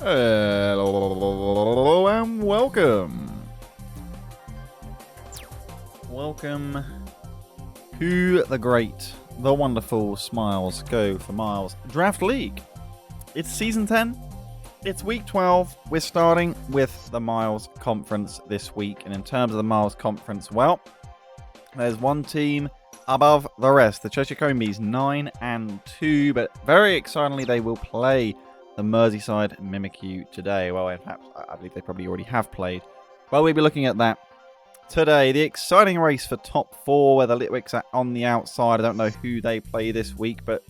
Hello and welcome. Welcome to the great, the wonderful Smiles Go for Miles Draft League. It's Season 10. It's Week 12. We're starting with the Miles Conference this week. And in terms of the Miles Conference, well, there's one team above the rest. The Cheshire Combies 9-2. But very excitingly, they will play the Merseyside Mimikyu today. Well, in fact, I believe they probably already have played. Well, we'll be looking at that today. The exciting race for top 4, where the Litwicks are on the outside. I don't know who they play this week, but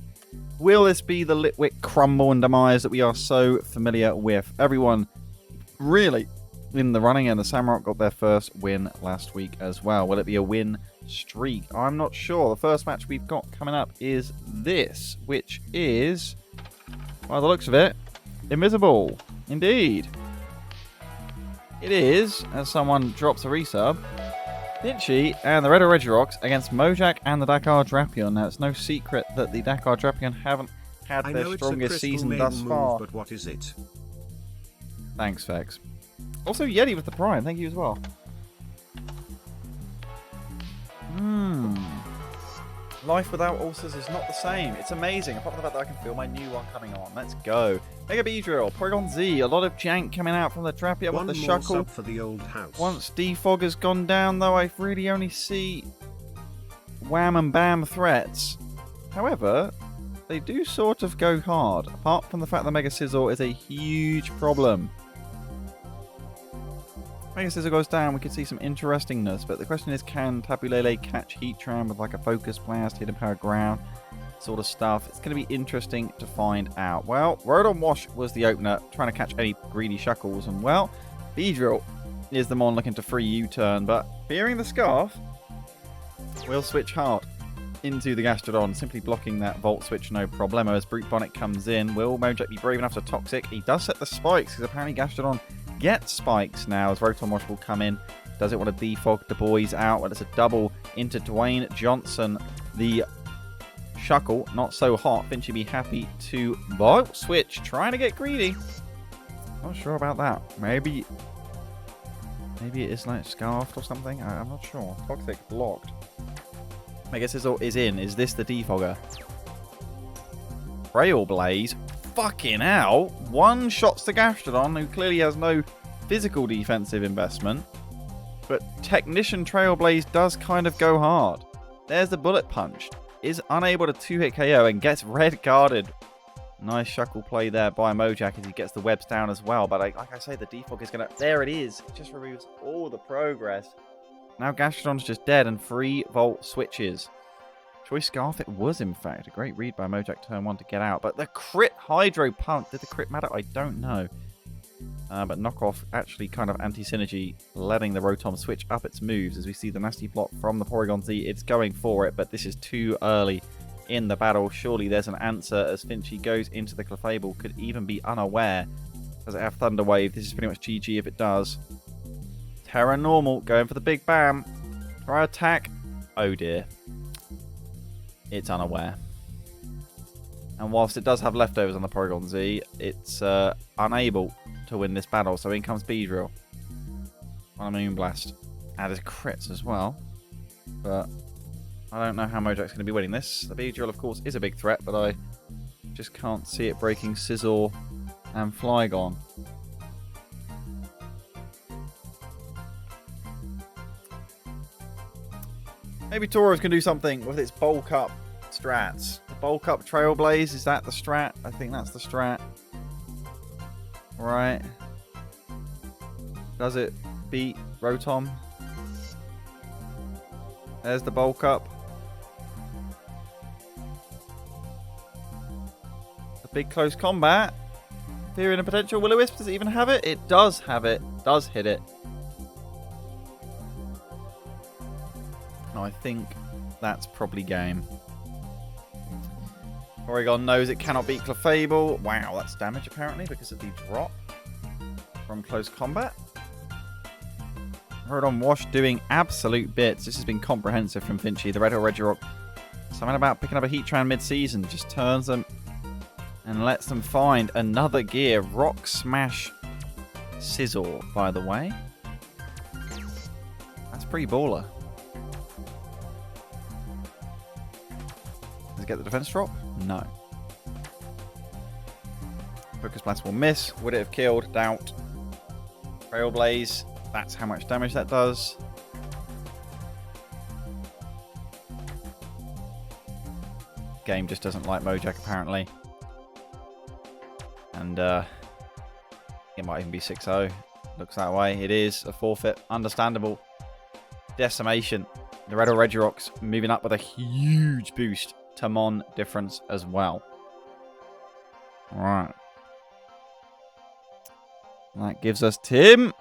will this be the Litwick crumble and demise that we are so familiar with? Everyone really in the running, and the Samurott got their first win last week as well. Will it be a win streak? I'm not sure. The first match we've got coming up is this, which is, by the looks of it, Invisible. Indeed. It is, as someone drops a resub, Finchy and the Red Regirocks against Mojak and the Dakar Drapion. Now, it's no secret that the Dakar Drapion haven't had their strongest season thus far. But what is it? Thanks, Vex. Also, Yeti with the Prime. Thank you as well. Life without ulcers is not the same. It's amazing. Apart from the fact that I can feel my new one coming on. Let's go. Mega Beedrill, Porygon Z. A lot of jank coming out from the Drapion with the Shuckle. For the old house. Once Defog has gone down, though, I really only see wham and bam threats. However, they do sort of go hard. Apart from the fact that Mega Scizor is a huge problem. Mega Scizor goes down, we could see some interestingness, but the question is, can Tapu Lele catch Heatran with like a Focus Blast, Hidden Power Ground, sort of stuff? It's going to be interesting to find out. Well, Rotom Wash was the opener, trying to catch any greedy Shuckles, and well, Beedrill is the mon looking to free U-turn, but fearing the Scarf, will switch hard into the Gastrodon, simply blocking that Volt Switch no problemo as Brute Bonnet comes in. Will Mojak be brave enough to Toxic? He does set the spikes, because apparently Gastrodon gets spikes now as Rotom Wash will come in. Does it want to defog the boys out? Well, it's a double into Dwayne Johnson. The Shuckle, not so hot. Finchy be happy to Volt Switch, trying to get greedy. Not sure about that. Maybe it is like Scarfed or something. I'm not sure. Toxic blocked. Mega Scizor is in. Is this the defogger? Trailblaze. Fucking hell. One shots the Gastrodon, who clearly has no physical defensive investment. But Technician Trailblaze does kind of go hard. There's the Bullet Punch. Is unable to 2-hit KO and gets red guarded. Nice Shuckle play there by Mojak as he gets the webs down as well. But like I say, the defog is going to... There it is. It just removes all the progress. Now Gastrodon's just dead and 3 Volt switches. Choice Scarf it was, in fact. A great read by Mojak turn 1 to get out. But the crit Hydro Pump. Did the crit matter? I don't know. But Knockoff actually kind of anti-synergy, letting the Rotom switch up its moves. As we see the nasty block from the Porygon Z. It's going for it, but this is too early in the battle. Surely there's an answer as Finchy goes into the Clefable. Could even be unaware. Does it have Thunder Wave? This is pretty much GG if it does. Terra Normal going for the Big Bam. Try attack. Oh dear. It's unaware. And whilst it does have leftovers on the Porygon Z, it's unable to win this battle. So in comes Beedrill on a Moonblast. And his crits as well. But I don't know how Mojak's going to be winning this. The Beedrill, of course, is a big threat, but I just can't see it breaking Scizor and Flygon. Maybe Tauros can do something with its bulk up strats. The bulk up Trailblaze, is that the strat? I think that's the strat. Right. Does it beat Rotom? There's the bulk up. A big close combat. Fearing a potential Will-O-Wisp. Does it even have it? It does have it. Does hit it. I think that's probably game. Porygon knows it cannot beat Clefable. Wow, that's damage apparently because of the drop from close combat. Rotom Wash doing absolute bits. This has been comprehensive from Finchy. The Red Regirock, something about picking up a Heatran mid-season just turns them And lets them find another gear. Rock Smash Scizor, by the way. That's pretty baller. Does it get the defense drop? No. Focus Blast will miss. Would it have killed? Doubt. Trailblaze. That's how much damage that does. Game just doesn't like Mojack, apparently. And it might even be 6-0. Looks that way. It is a forfeit. Understandable. Decimation. The Red or Regirocks moving up with a huge boost to Mon difference as well. Alright. That gives us Tim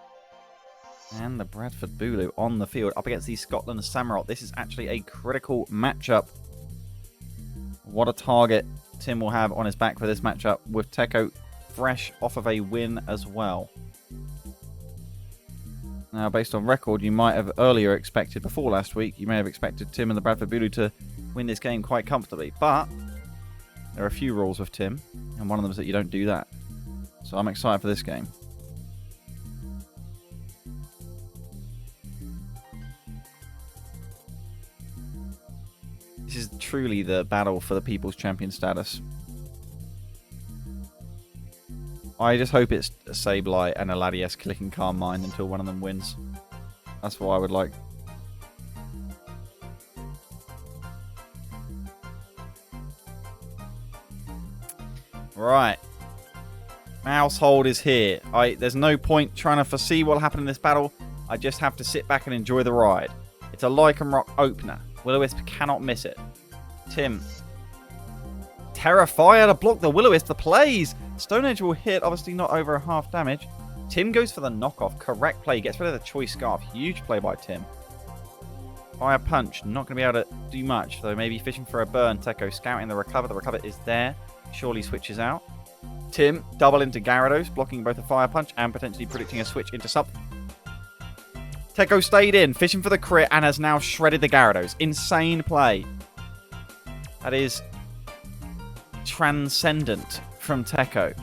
and the Bradford Bulu on the field up against the Scotland Samurott. This is actually a critical matchup. What a target Tim will have on his back for this matchup, with Teko fresh off of a win as well. Now, based on record, you might have earlier expected, before last week, you may have expected Tim and the Bradford Bulu to win this game quite comfortably. But there are a few rules with Tim, and one of them is that you don't do that. So I'm excited for this game. This is truly the battle for the People's Champion status. I just hope it's a Sableye and a Latias clicking Carmine until one of them wins. That's what I would like. Right. Mousehold is here. There's no point trying to foresee what will happen in this battle. I just have to sit back and enjoy the ride. It's a Lycanroc opener. Will-O-Wisp cannot miss it. Tim. Terrifier to block the Will-O-Wisp. The plays. Stone Edge will hit. Obviously not over a half damage. Tim goes for the knockoff. Correct play. Gets rid of the Choice Scarf. Huge play by Tim. Fire Punch. Not going to be able to do much, though. Maybe fishing for a burn. Teko scouting the recover. The recover is there. Surely switches out. Tim. Double into Gyarados. Blocking both a Fire Punch and potentially predicting a switch into Sub. Teko stayed in, fishing for the crit, and has now shredded the Gyarados. Insane play. That is transcendent from Teko.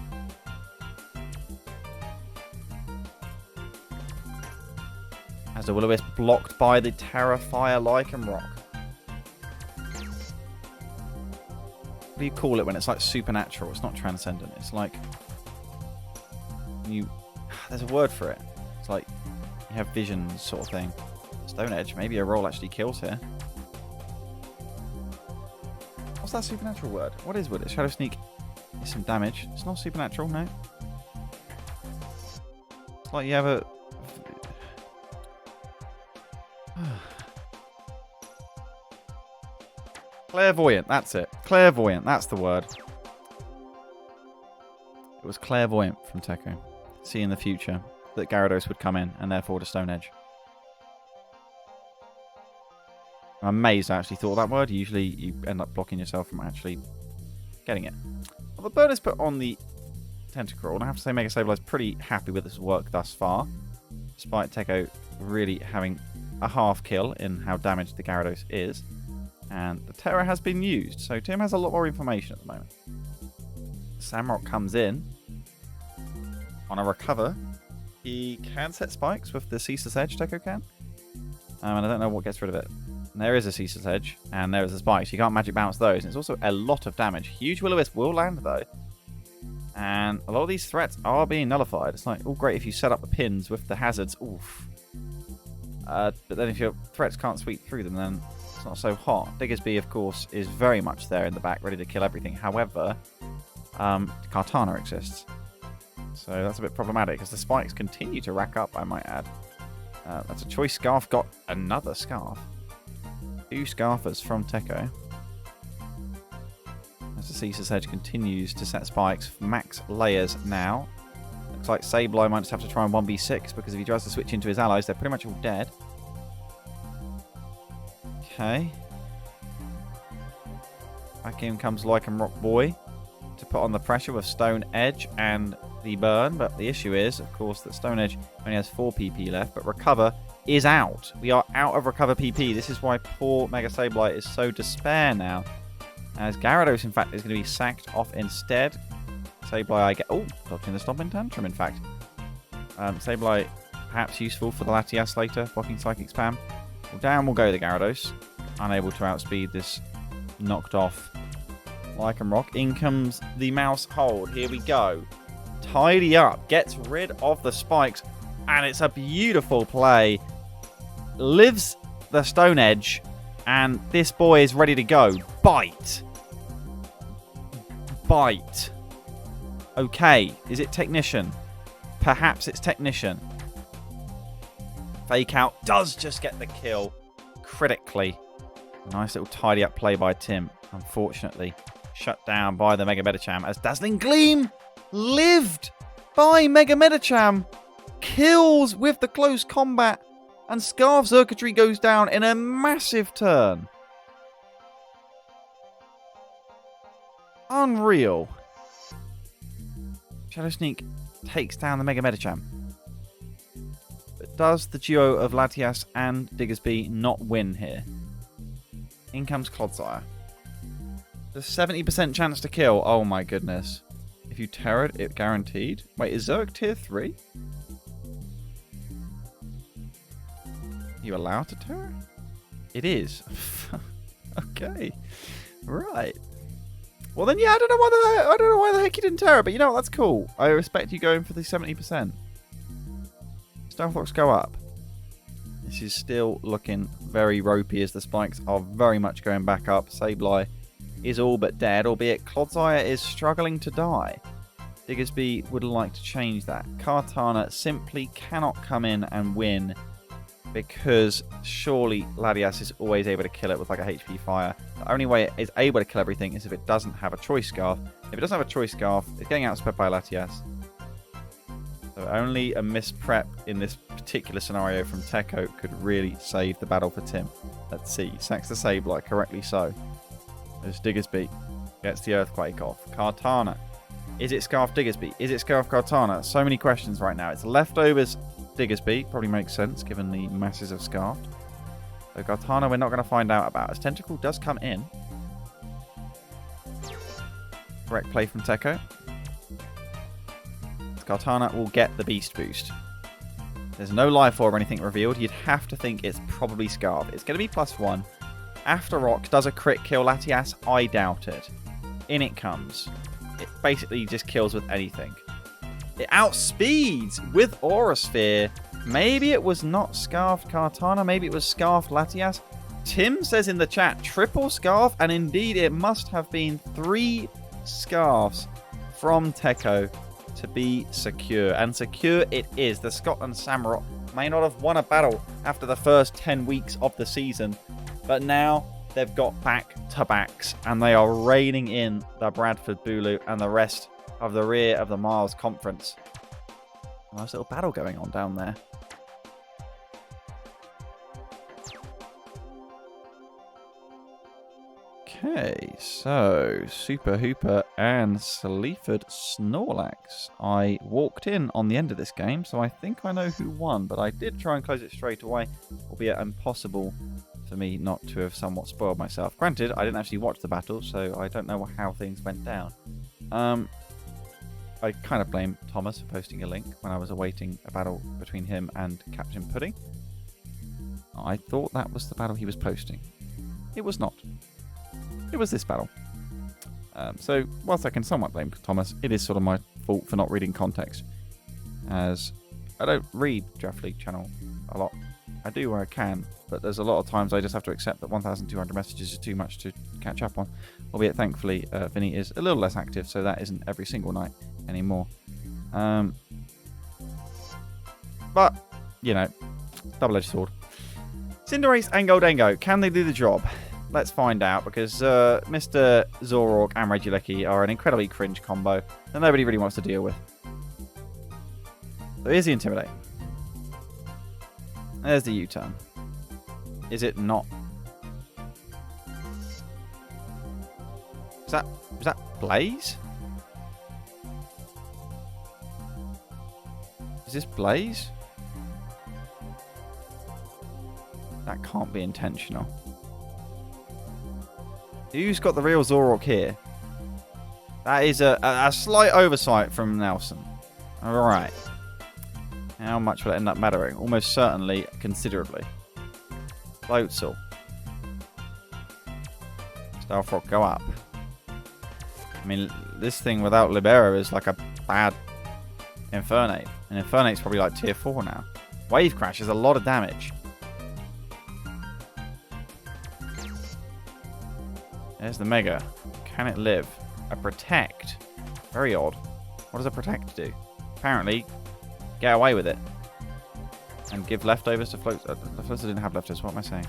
As the Will-O-Wisp blocked by the Terrifier Lycanroc. What do you call it when it's like supernatural? It's not transcendent. It's like there's a word for it. It's like you have visions sort of thing. Stone Edge. Maybe a roll actually kills here. What's that supernatural word? What is with it? Shadow Sneak is some damage. It's not supernatural, no. It's like you have a... Clairvoyant, that's it. Clairvoyant, that's the word. It was clairvoyant from Teko. See in the future that Gyarados would come in, and therefore to Stone Edge. I'm amazed I actually thought of that word. Usually you end up blocking yourself from actually getting it. Well, the bonus put on the Tentacruel, and I have to say Mega Sableye is pretty happy with this work thus far, despite Teko really having a half kill in how damaged the Gyarados is. And the Terra has been used, so Tim has a lot more information at the moment. Samurott comes in on a recover. He can set spikes with the Ceaseless Edge, Teko can. And I don't know what gets rid of it. And there is a Ceaseless Edge, and there is a spikes. You can't magic bounce those. And it's also a lot of damage. Huge Will-O-Wisp will land, though. And a lot of these threats are being nullified. It's like, all great if you set up the pins with the hazards. Oof. But then if your threats can't sweep through them, then it's not so hot. Diggersby, of course, is very much there in the back, ready to kill everything. However, Kartana exists. So that's a bit problematic, because the spikes continue to rack up, I might add. That's a Choice Scarf. Got another Scarf. 2 Scarfers from Teko. As the Ceaseless Edge continues to set spikes. Max layers now. Looks like Sableye might just have to try and 1v6, because if he tries to switch into his allies, they're pretty much all dead. Okay. Back in comes Lycanroc Boy to put on the pressure with Stone Edge and the burn. But the issue is, of course, that Stone Edge only has 4 PP left, but Recover is out. We are out of Recover PP. This is why poor Mega Sableye is so despair now. As Gyarados, in fact, is going to be sacked off instead. Sableye, I get... Oh, dodging the Stomping Tantrum, in fact. Sableye, perhaps useful for the Latias later. Blocking Psychic Spam. Well, down will go the Gyarados. Unable to outspeed this knocked off Lycanroc. In comes the Mouse Hold. Here we go. Tidy up. Gets rid of the spikes. And it's a beautiful play. Lives the Stone Edge. And this boy is ready to go. Bite. Bite. Okay. Is it Technician? Perhaps it's Technician. Fake Out does just get the kill. Critically. Nice little tidy up play by Tim. Unfortunately, shut down by the Mega Medicham as Dazzling Gleam lived by Mega Medicham. Kills with the close combat. And Scarf Circuitry goes down in a massive turn. Unreal. Shadow Sneak takes down the Mega Medicham. But does the duo of Latias and Diggersby not win here? In comes Clodsire. The 70% chance to kill. Oh my goodness. If you Terra'd, it guaranteed. Wait, is Zerg tier 3? You allowed to Terra? It is. Okay. Right. Well then, yeah, I don't know why the heck you didn't Terra, but you know what? That's cool. I respect you going for the 70%. Stoneflocks go up. This is still looking very ropey as the spikes are very much going back up. Sableye is all but dead, albeit Clodsire is struggling to die. Diggersby would like to change that. Kartana simply cannot come in and win because surely Latias is always able to kill it with like a HP Fire. The only way it is able to kill everything is if it doesn't have a Choice Scarf. If it doesn't have a Choice Scarf, it's getting outsped by Latias. So only a misprep in this particular scenario from Teko could really save the battle for Tim. Let's see. Sacks the Sableye, correctly so. As Diggersby gets the Earthquake off. Kartana. Is it Scarf Diggersby? Is it Scarf Kartana? So many questions right now. It's leftovers Diggersby. Probably makes sense given the masses of Scarfed. So Kartana we're not going to find out about. As Tentacle does come in. Correct play from Teko. Kartana will get the Beast Boost. There's no Life Orb or anything revealed. You'd have to think it's probably Scarf. It's going to be +1. After Rock does a crit kill Latias. I doubt it. In it comes. It basically just kills with anything. It outspeeds with Aura Sphere. Maybe it was not Scarf Kartana. Maybe it was Scarf Latias. Tim says in the chat, triple Scarf. And indeed, it must have been 3 Scarfs from Teko to be secure. And secure it is. The Scotland Samurott may not have won a battle after the first 10 weeks of the season. But now they've got back-to-backs. And they are reining in the Bradford Bulu and the rest of the rear of the Miles Conference. Nice little battle going on down there. Okay, so Super Hoopa and Sleaford Snorlax. I walked in on the end of this game, so I think I know who won, but I did try and close it straight away, albeit impossible for me not to have somewhat spoiled myself. Granted, I didn't actually watch the battle, so I don't know how things went down. I kind of blame Thomas for posting a link when I was awaiting a battle between him and Captain Pudding. I thought that was the battle he was posting. It was not. It was this battle. So, whilst I can somewhat blame Thomas, it is sort of my fault for not reading context. As I don't read Draft League channel a lot. I do where I can, but there's a lot of times I just have to accept that 1,200 messages is too much to catch up on. Albeit, thankfully, Vinny is a little less active, so that isn't every single night anymore. But, you know, double-edged sword. Cinderace and Goldengo, can they do the job? Let's find out, because Mr. Zoroark and Regirock are an incredibly cringe combo that nobody really wants to deal with. So here's the Intimidate. There's the U-turn. Is it not? Is that Blaze? Is this Blaze? That can't be intentional. Who's got the real Zoroark here? That is a slight oversight from Nelson. Alright. How much will it end up mattering? Almost certainly, considerably. Floatzel. Stealth go up. I mean, this thing without Libero is like a bad Infernape. And Infernape's probably like tier 4 now. Wave Crash is a lot of damage. There's the Mega. Can it live? A Protect. Very odd. What does a Protect do? Apparently, get away with it. And give leftovers to Float. The Floatzel didn't have leftovers. What am I saying?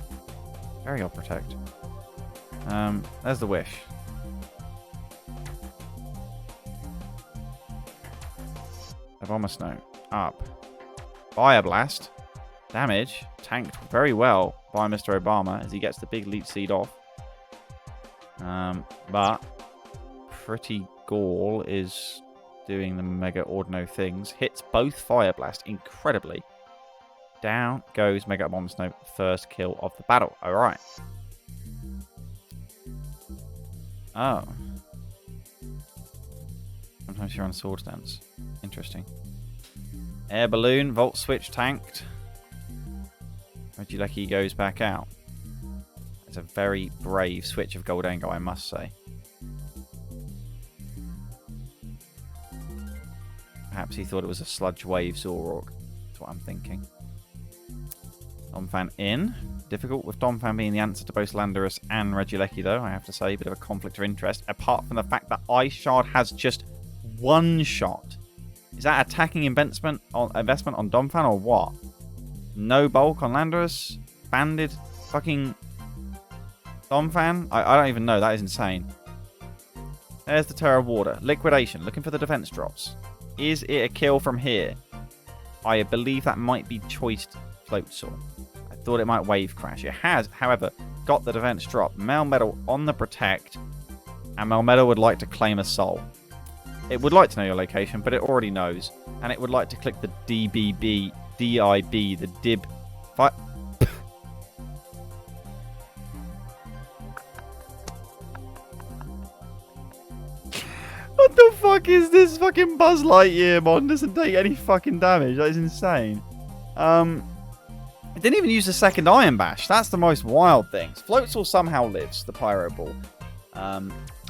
Very odd Protect. There's the Wish. Abomasnow. Up. Fire Blast. Damage. Tanked very well by Mr. Obama as he gets the big Leech Seed off. But Pretty Gall is doing the Mega Ordino things. Hits both Fire Blast incredibly. Down goes Mega Abomasnow. First kill of the battle. Alright. Oh. Sometimes you're on Sword Dance. Interesting. Air Balloon. Volt Switch tanked. Regirock goes back out. It's a very brave switch of Gholdengo, I must say. Perhaps he thought it was a Sludge Wave Zoroark. That's what I'm thinking. Donphan in. Difficult with Donphan being the answer to both Landorus and Regirock, though, I have to say. A bit of a conflict of interest. Apart from the fact that Ice Shard has just one shot. Is that attacking investment on Donphan or what? No bulk on Landorus? Banded fucking Donphan? I don't even know. That is insane. There's the Terra Water. Liquidation. Looking for the defense drops. Is it a kill from here? I believe that might be choiced Floatzel. I thought it might Wave Crash. It has, however, got the defense drop. Melmetal on the Protect. And Melmetal would like to claim a soul. It would like to know your location, but it already knows. And it would like to click the DIB, the DIB. What the fuck is this fucking Buzz Lightyear mod? Doesn't take any fucking damage. That is insane. It didn't even use the second Iron Bash. That's the most wild thing. Floatzel somehow lives, the Pyro Ball.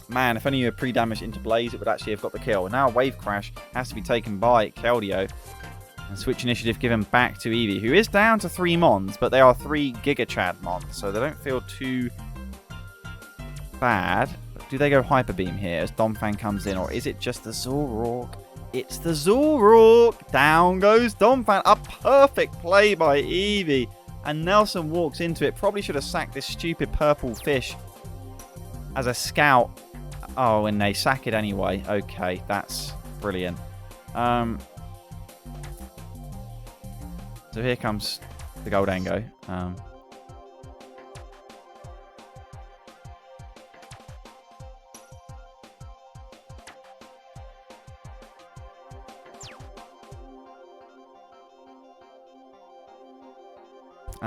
Man, if only you had pre-damaged into Blaze, it would actually have got the kill. Now Wave Crash has to be taken by Keldeo. And Switch Initiative given back to Eevee, who is down to 3 Mons, but they are 3 Giga Chad Mons, so they don't feel too bad. But do they go Hyper Beam here as Donphan comes in, or is it just the Zoroark? It's the Zoroark! Down goes Donphan. A perfect play by Eevee. And Nelson walks into it. Probably should have sacked this stupid purple fish as a scout. Oh, and they sack it anyway. Okay, that's brilliant. So here comes the Gholdengo. And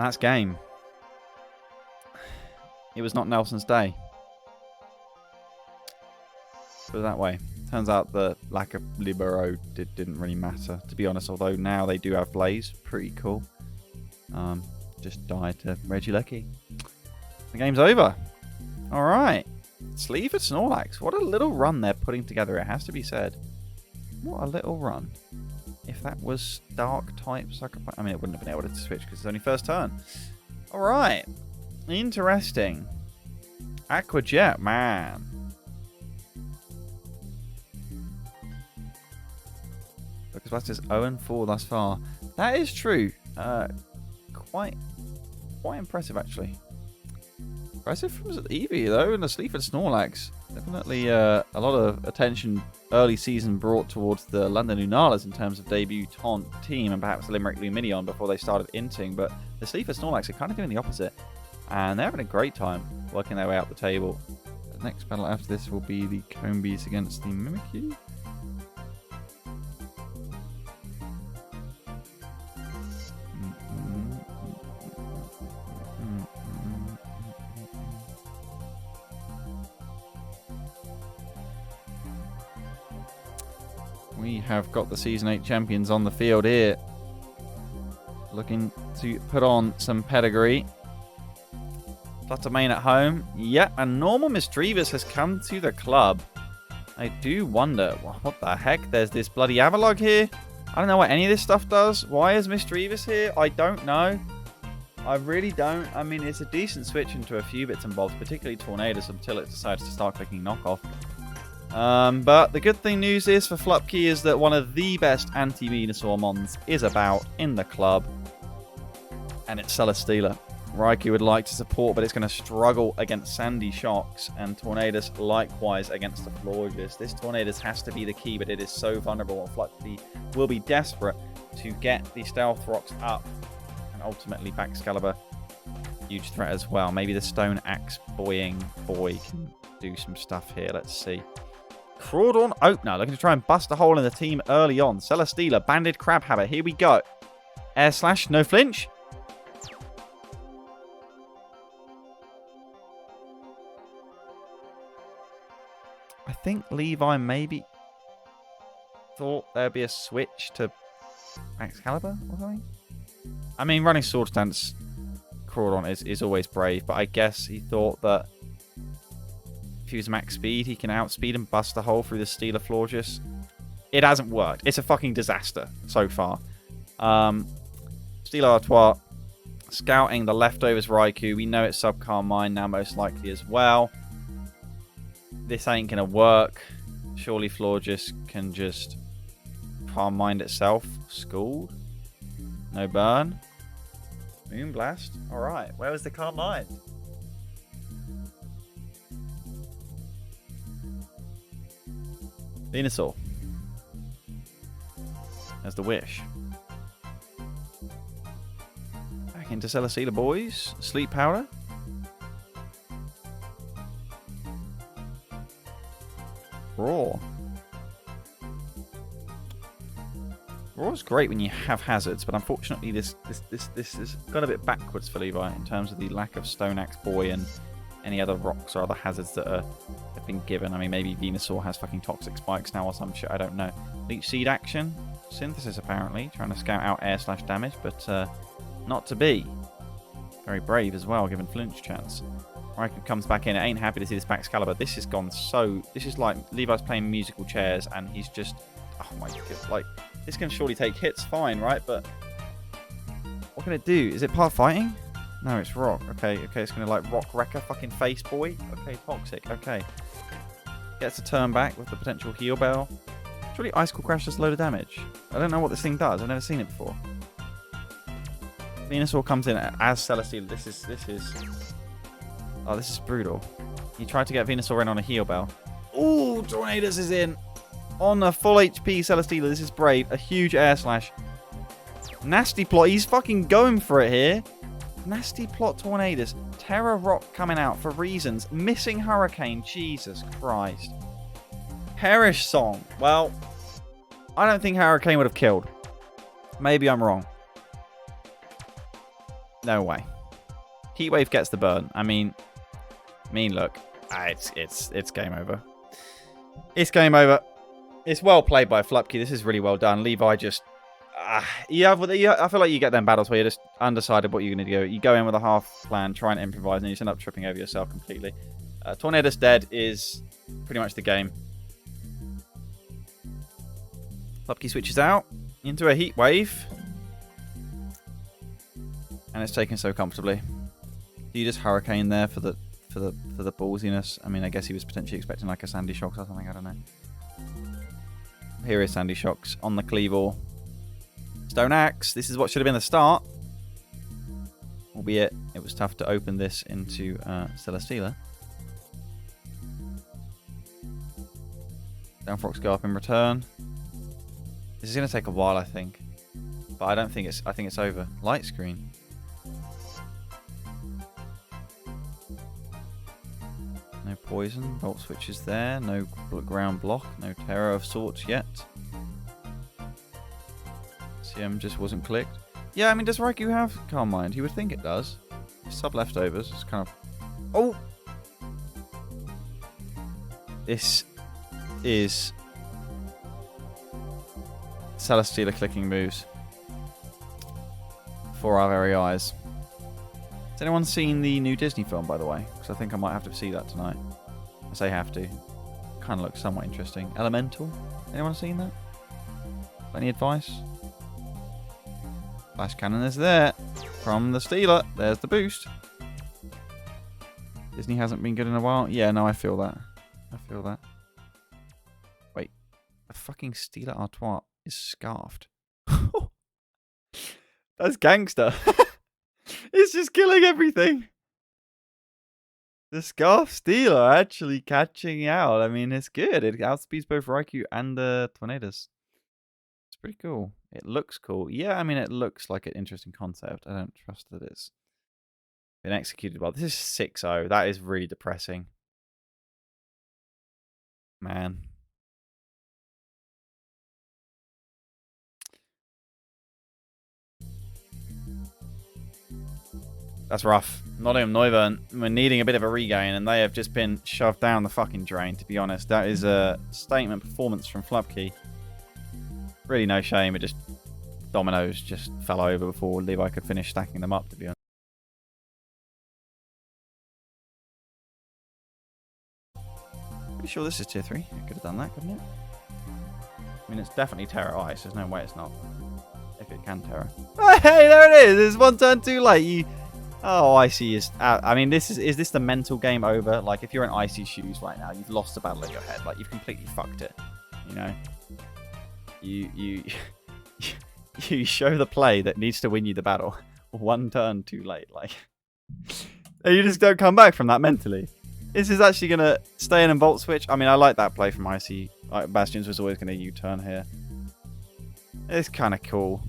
that's game. It was not Nelson's day. Put it that way. Turns out the lack of Libero didn't really matter, to be honest, although now they do have Blaze. Pretty cool. Just died to Regirock. The game's over. Alright. Sleeve at Snorlax. What a little run they're putting together, it has to be said. What a little run. If that was Dark type Sucker Punch, I mean, it wouldn't have been able to switch because it's only first turn. Alright. Interesting. Aqua Jet, man. Because that's just 0-4 thus far. That is true. Quite impressive, actually. Impressive from Eevee, though, and the Sleeve at Snorlax. Definitely a lot of attention early season brought towards the London Lunalas in terms of debutant team and perhaps the Limerick Lumineon before they started inting. But the Sleeve at Snorlax are kind of doing the opposite. And they're having a great time working their way up the table. The next battle after this will be the Combies against the Mimikyu. We have got the Season 8 champions on the field here. Looking to put on some pedigree. Fluttermane at home. Yep, and normal Misdreavus has come to the club. I do wonder, what the heck? There's this bloody Avalog here. I don't know what any of this stuff does. Why is Misdreavus here? I don't know. I really don't. I mean, it's a decent switch into a few bits and bobs, particularly Tornadus, until it decides to start clicking knockoff. But the good thing news is for Flupkey is that one of the best anti-Venusaur mons is about in the club. And it's Celesteela. Raikou would like to support, but it's going to struggle against Sandy Shocks, and Tornadus likewise against the Florges. This Tornadus has to be the key, but it is so vulnerable, and Flupkey will be desperate to get the Stealth Rocks up, and ultimately Baxcalibur, huge threat as well. Maybe the Stone Axe boy can do some stuff here. Let's see. Crawdon Opener looking to try and bust a hole in the team early on. Celesteela, Banded Crab Habit. Here we go. Air Slash, no flinch. I think Levi maybe thought there'd be a switch to Excalibur or something. I mean, running Sword Stance Crawdon is always brave, but I guess he thought that if he was max speed, he can outspeed and bust a hole through the Steeler Florges. It hasn't worked. It's a fucking disaster so far. Steeler Artois scouting the leftovers Raikou. We know it's Subcalm Mine now most likely as well. This ain't gonna work. Surely Florges can just Calm Mind itself. Schooled. No burn. Moonblast. Alright, where was the Calm Mind? Venusaur. There's the Wish. Back into Celesteela, boys. Sleep Powder. Raw. Raw's great when you have hazards, but unfortunately this has gone a bit backwards for Levi in terms of the lack of Stone Axe Boy and any other rocks or other hazards that have been given. I mean, maybe Venusaur has fucking Toxic Spikes now or some shit, I don't know. Leech Seed action. Synthesis apparently, trying to scout out air slash damage, but not to be. Very brave as well, given flinch chance. Raikou comes back in. I ain't happy to see this Baxcalibur. This has gone so... This is like Levi's playing musical chairs and he's just... Oh my god. Like, this can surely take hits fine, right? But what can it do? Is it part fighting? No, it's rock. Okay, it's going to like rock wrecker fucking face boy. Okay, toxic. Okay. Gets a turn back with the potential heal bell. Surely Icicle Crash does a load of damage. I don't know what this thing does. I've never seen it before. Venusaur comes in as Celesteela. This is... Oh, this is brutal. He tried to get Venusaur in on a heal bell. Ooh, Tornadus is in. On a full HP Celesteela. This is brave. A huge air slash. Nasty plot. He's fucking going for it here. Nasty plot Tornadus. Terra Rock coming out for reasons. Missing Hurricane. Jesus Christ. Perish Song. Well, I don't think Hurricane would have killed. Maybe I'm wrong. No way. Heatwave gets the burn. I mean, look, it's game over. It's game over. It's well played by Flupkey. This is really well done. Levi just, I feel like you get them battles where you're just undecided what you're going to do. You go in with a half plan, try and improvise, and you end up tripping over yourself completely. Tornadus dead is pretty much the game. Flupkey switches out into a Heatwave, and it's taken so comfortably. You just Hurricane there for the ballsiness. I mean, I guess he was potentially expecting like a Sandy Shocks or something. I don't know. Here is Sandy Shocks on the Cleavor. Stone Axe. This is what should have been the start. Albeit, it was tough to open this into Celesteela. Downfrogs go up in return. This is going to take a while, I think. But I don't think it's... I think it's over. Light Screen. No poison. Volt switches there. No ground block. No terror of sorts yet. CM just wasn't clicked. Yeah, I mean, does Raikou have Calm Mind? You would think it does. Sub leftovers. It's kind of... Oh! This is Celesteela clicking moves for our very eyes. Has anyone seen the new Disney film, by the way? Because I think I might have to see that tonight. I say have to. Kind of looks somewhat interesting. Elemental? Anyone seen that? Any advice? Flash cannon is there from the Steeler. There's the boost. Disney hasn't been good in a while. Yeah, no, I feel that. I feel that. Wait. The fucking Steeler Artois is scarfed. That's gangster. It's just killing everything. The Scarf Steeler actually catching out. I mean, it's good. It outspeeds both Raikou and the Tornadus. It's pretty cool. It looks cool. Yeah, I mean, it looks like an interesting concept. I don't trust that it's been executed well. This is 6-0. That is really depressing. Man. That's rough. Nottingham Noivern, we're needing a bit of a regain, and they have just been shoved down the fucking drain, to be honest. That is a statement performance from Flupkey. Really no shame. It just... Dominoes just fell over before Levi could finish stacking them up, to be honest. Pretty sure this is tier 3. I could have done that, couldn't it? I mean, it's definitely Terra Ice. There's no way it's not. If it can Terra. Hey, there it is! It's one turn too late. You... Oh, Icy is... I mean, is this the mental game over? Like, if you're in Icy shoes right now, you've lost the battle in your head. Like, you've completely fucked it. You know? You show the play that needs to win you the battle. One turn too late. Like, and you just don't come back from that mentally. This is actually going to stay in and Volt Switch. I mean, I like that play from Icy. Like, Bastions was always going to U-turn here. It's kind of cool.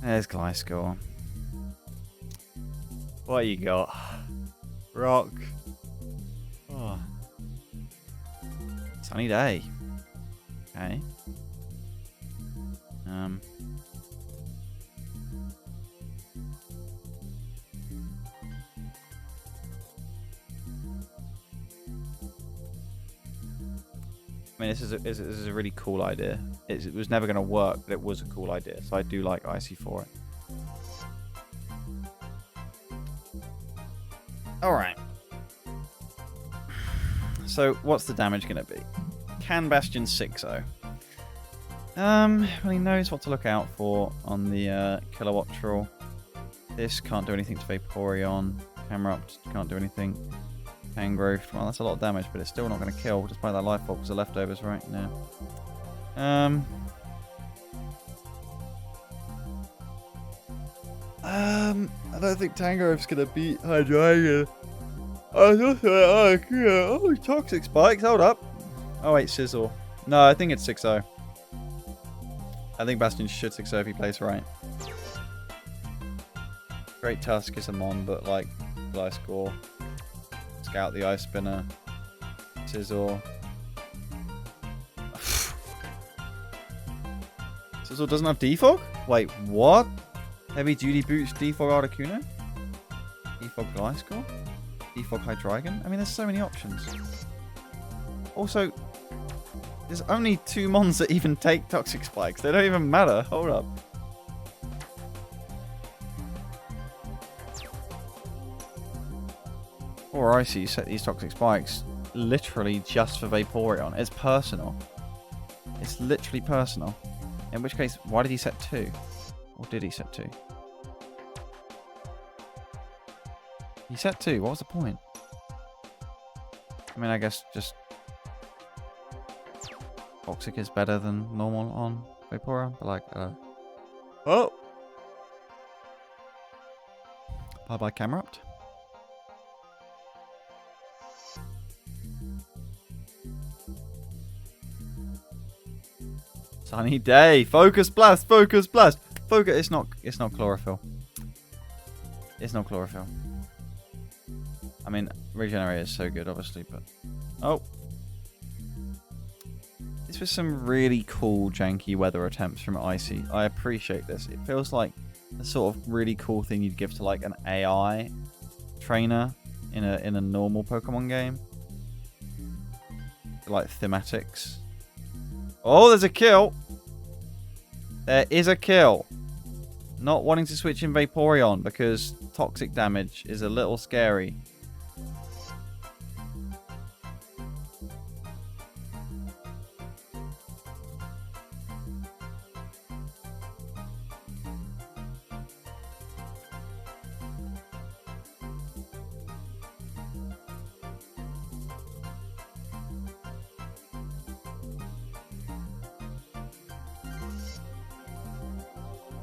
There's Gliscor. What you got? Rock. Oh. Sunny day. Okay. I mean, this is a really cool idea. It was never going to work, but it was a cool idea. So I do like Icy for it. Alright. So, what's the damage going to be? Can Bastion 6-0? Well, he knows what to look out for on the Kilowatt Troll. This can't do anything to Vaporeon. Camerupt can't do anything. Tangrowth. Well, that's a lot of damage, but it's still not going to kill, despite that life ball, because the leftovers right now. I don't think Tangrowth's going to beat Hydreigon. Oh, Toxic Spikes, hold up. Oh, wait, Sizzle. No, I think it's 6-0. I think Bastion should 6-0 if he plays right. Great Tusk is a mon, but like, Gliscor. Scout the Ice Spinner. Sizzle. Sizzle doesn't have Defog? Wait, what? Heavy Duty Boots Defog Articuno? Defog Gliscor? Defog Hydreigon? I mean, there's so many options. Also, there's only 2 mons that even take Toxic Spikes. They don't even matter. Hold up. Or Icy set these Toxic Spikes literally just for Vaporeon. It's personal. It's literally personal. In which case, why did he set 2? Or did he set 2? He set 2. What was the point? I mean, I guess just Toxic is better than normal on Vaporeon, but like, oh! Bye-bye, Camerupt. Sunny day. Focus blast. Focus blast. Focus. It's not chlorophyll. It's not chlorophyll. I mean, Regenerate is so good, obviously, but oh, this was some really cool janky weather attempts from Icy. I appreciate this. It feels like the sort of really cool thing you'd give to like an AI trainer in a normal Pokemon game. like thematics. Oh, there's a kill. There is a kill. Not wanting to switch in Vaporeon because toxic damage is a little scary.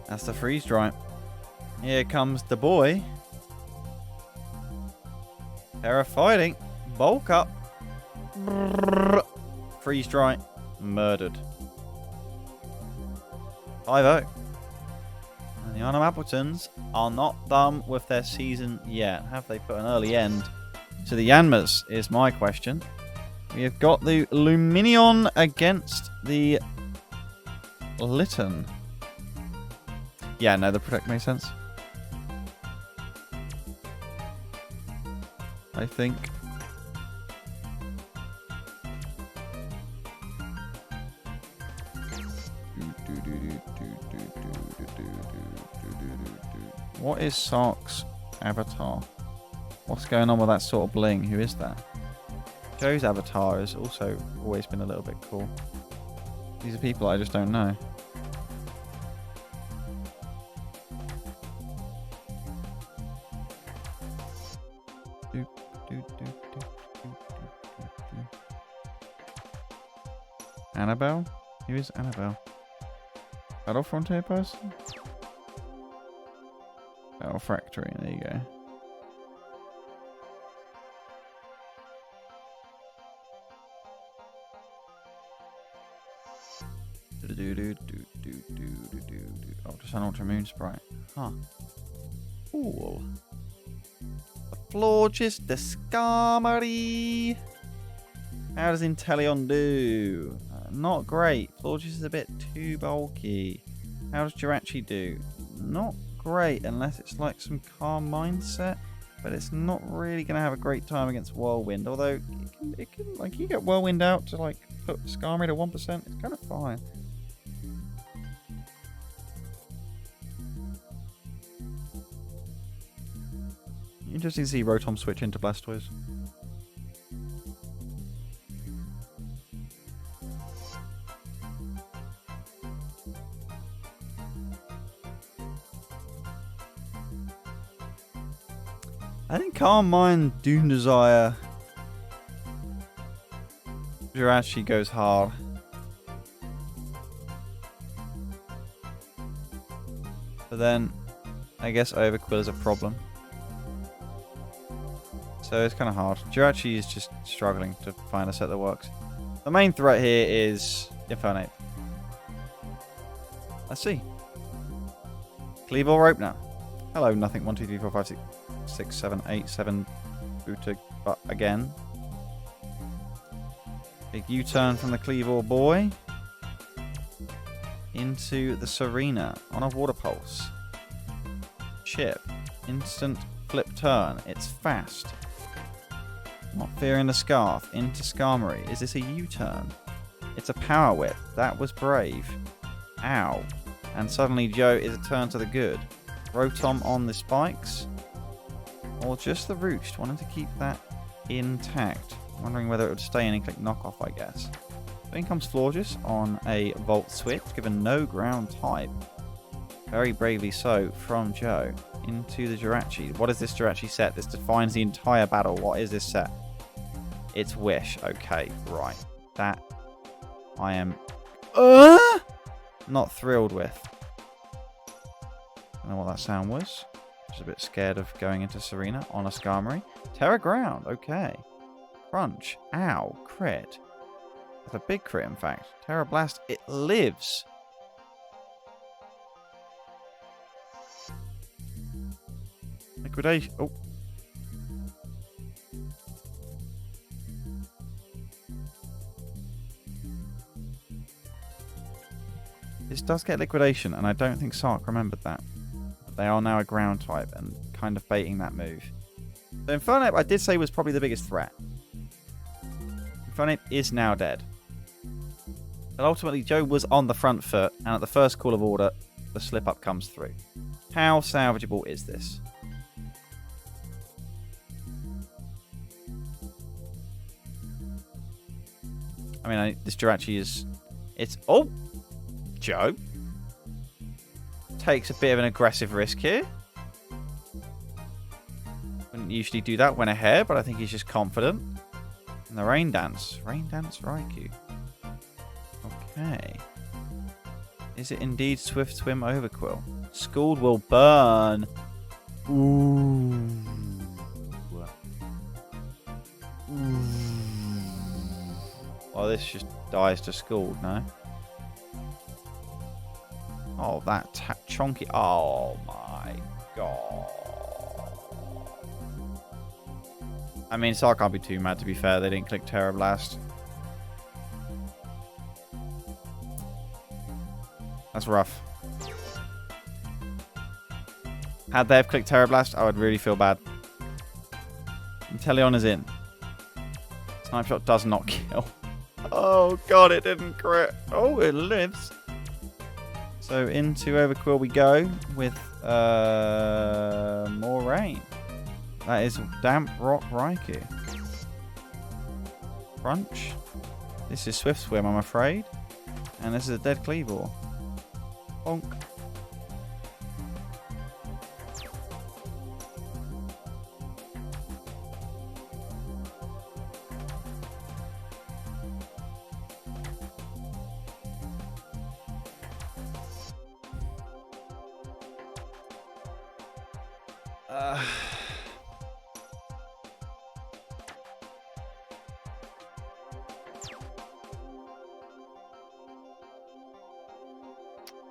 That's the freeze dry. Here comes the boy. Terra fighting. Bulk up. Freeze dry. Murdered. 5-0. And the Arnhem Appletons are not done with their season yet. Have they put an early end to the Yanmas is my question. We have got the Lumineon against the Litten. Yeah, no, the protect makes sense. I think. What is Sark's avatar? What's going on with that sort of bling? Who is that? Joe's avatar has also always been a little bit cool. These are people I just don't know. Annabelle? Who is Annabelle? Battle Frontier person? Battle Factory, there you go. Oh, just an Ultra Moon Sprite. Huh. Cool. The Florges, the Skarmory. How does Inteleon do? Not great. Florges is a bit too bulky. How does Jirachi do? Not great, unless it's like some calm mindset. But it's not really going to have a great time against Whirlwind. Although, it can like, you get Whirlwind out to like put Skarmory to 1%. It's kind of fine. Interesting to see Rotom switch into Blastoise. I think Calm Mind, Doom Desire, Jirachi goes hard. But then, I guess Overquill is a problem. So it's kind of hard. Jirachi is just struggling to find a set that works. The main threat here is Infernape. Let's see. Cleave or Rope now. Hello, nothing. 1, 2, 3, 4, 5, 6, 7, 8, 7. Booter, but again. Big U-turn from the Cleavor boy. Into the Serena on a Water Pulse. Chip. Instant flip turn. It's fast. Not fearing the Scarf. Into Skarmory. Is this a U-turn? It's a Power Whip. That was brave. Ow. And suddenly Joe is a turn to the good. Rotom on the spikes. Or just the Roost. Wanting to keep that intact. Wondering whether it would stay in and click knockoff, I guess. So in comes Florges on a Volt Switch, given no ground type. Very bravely so from Joe. Into the Jirachi. What is this Jirachi set? This defines the entire battle. What is this set? It's Wish. Okay, right. That I am not thrilled with. I don't know what that sound was. Just a bit scared of going into Serena on a Skarmory. Terra Ground. Okay. Crunch. Ow. Crit. That's a big crit, in fact. Terra Blast. It lives. Liquidation. Oh. This does get Liquidation, and I don't think Sark remembered that. They are now a ground type and kind of baiting that move. So Infernape, I did say, was probably the biggest threat. front of him is now dead. But ultimately, Joe was on the front foot, and at the first call of order, the slip-up comes through. How salvageable is this? I mean, this Jirachi is... It's... Oh! Joe. Takes a bit of an aggressive risk here. Wouldn't usually do that when ahead, but I think he's just confident. And the Rain Dance. Rain Dance Raikou. Okay. Is it indeed Swift Swim Overquill? Scald will burn. Ooh. Well, this just dies to Scald, no? Oh, that chonky. Oh my god. I mean, so I can't be too mad, to be fair. They didn't click Terra Blast. That's rough. Had they have clicked Terra Blast, I would really feel bad. Inteleon is in. Snipe Shot does not kill. Oh god, it didn't crit. Oh, it lives. So into Overquill we go with more rain. That is Damp Rock Raikou. Crunch. This is Swift Swim, I'm afraid. And this is a dead Cleavor. Bonk.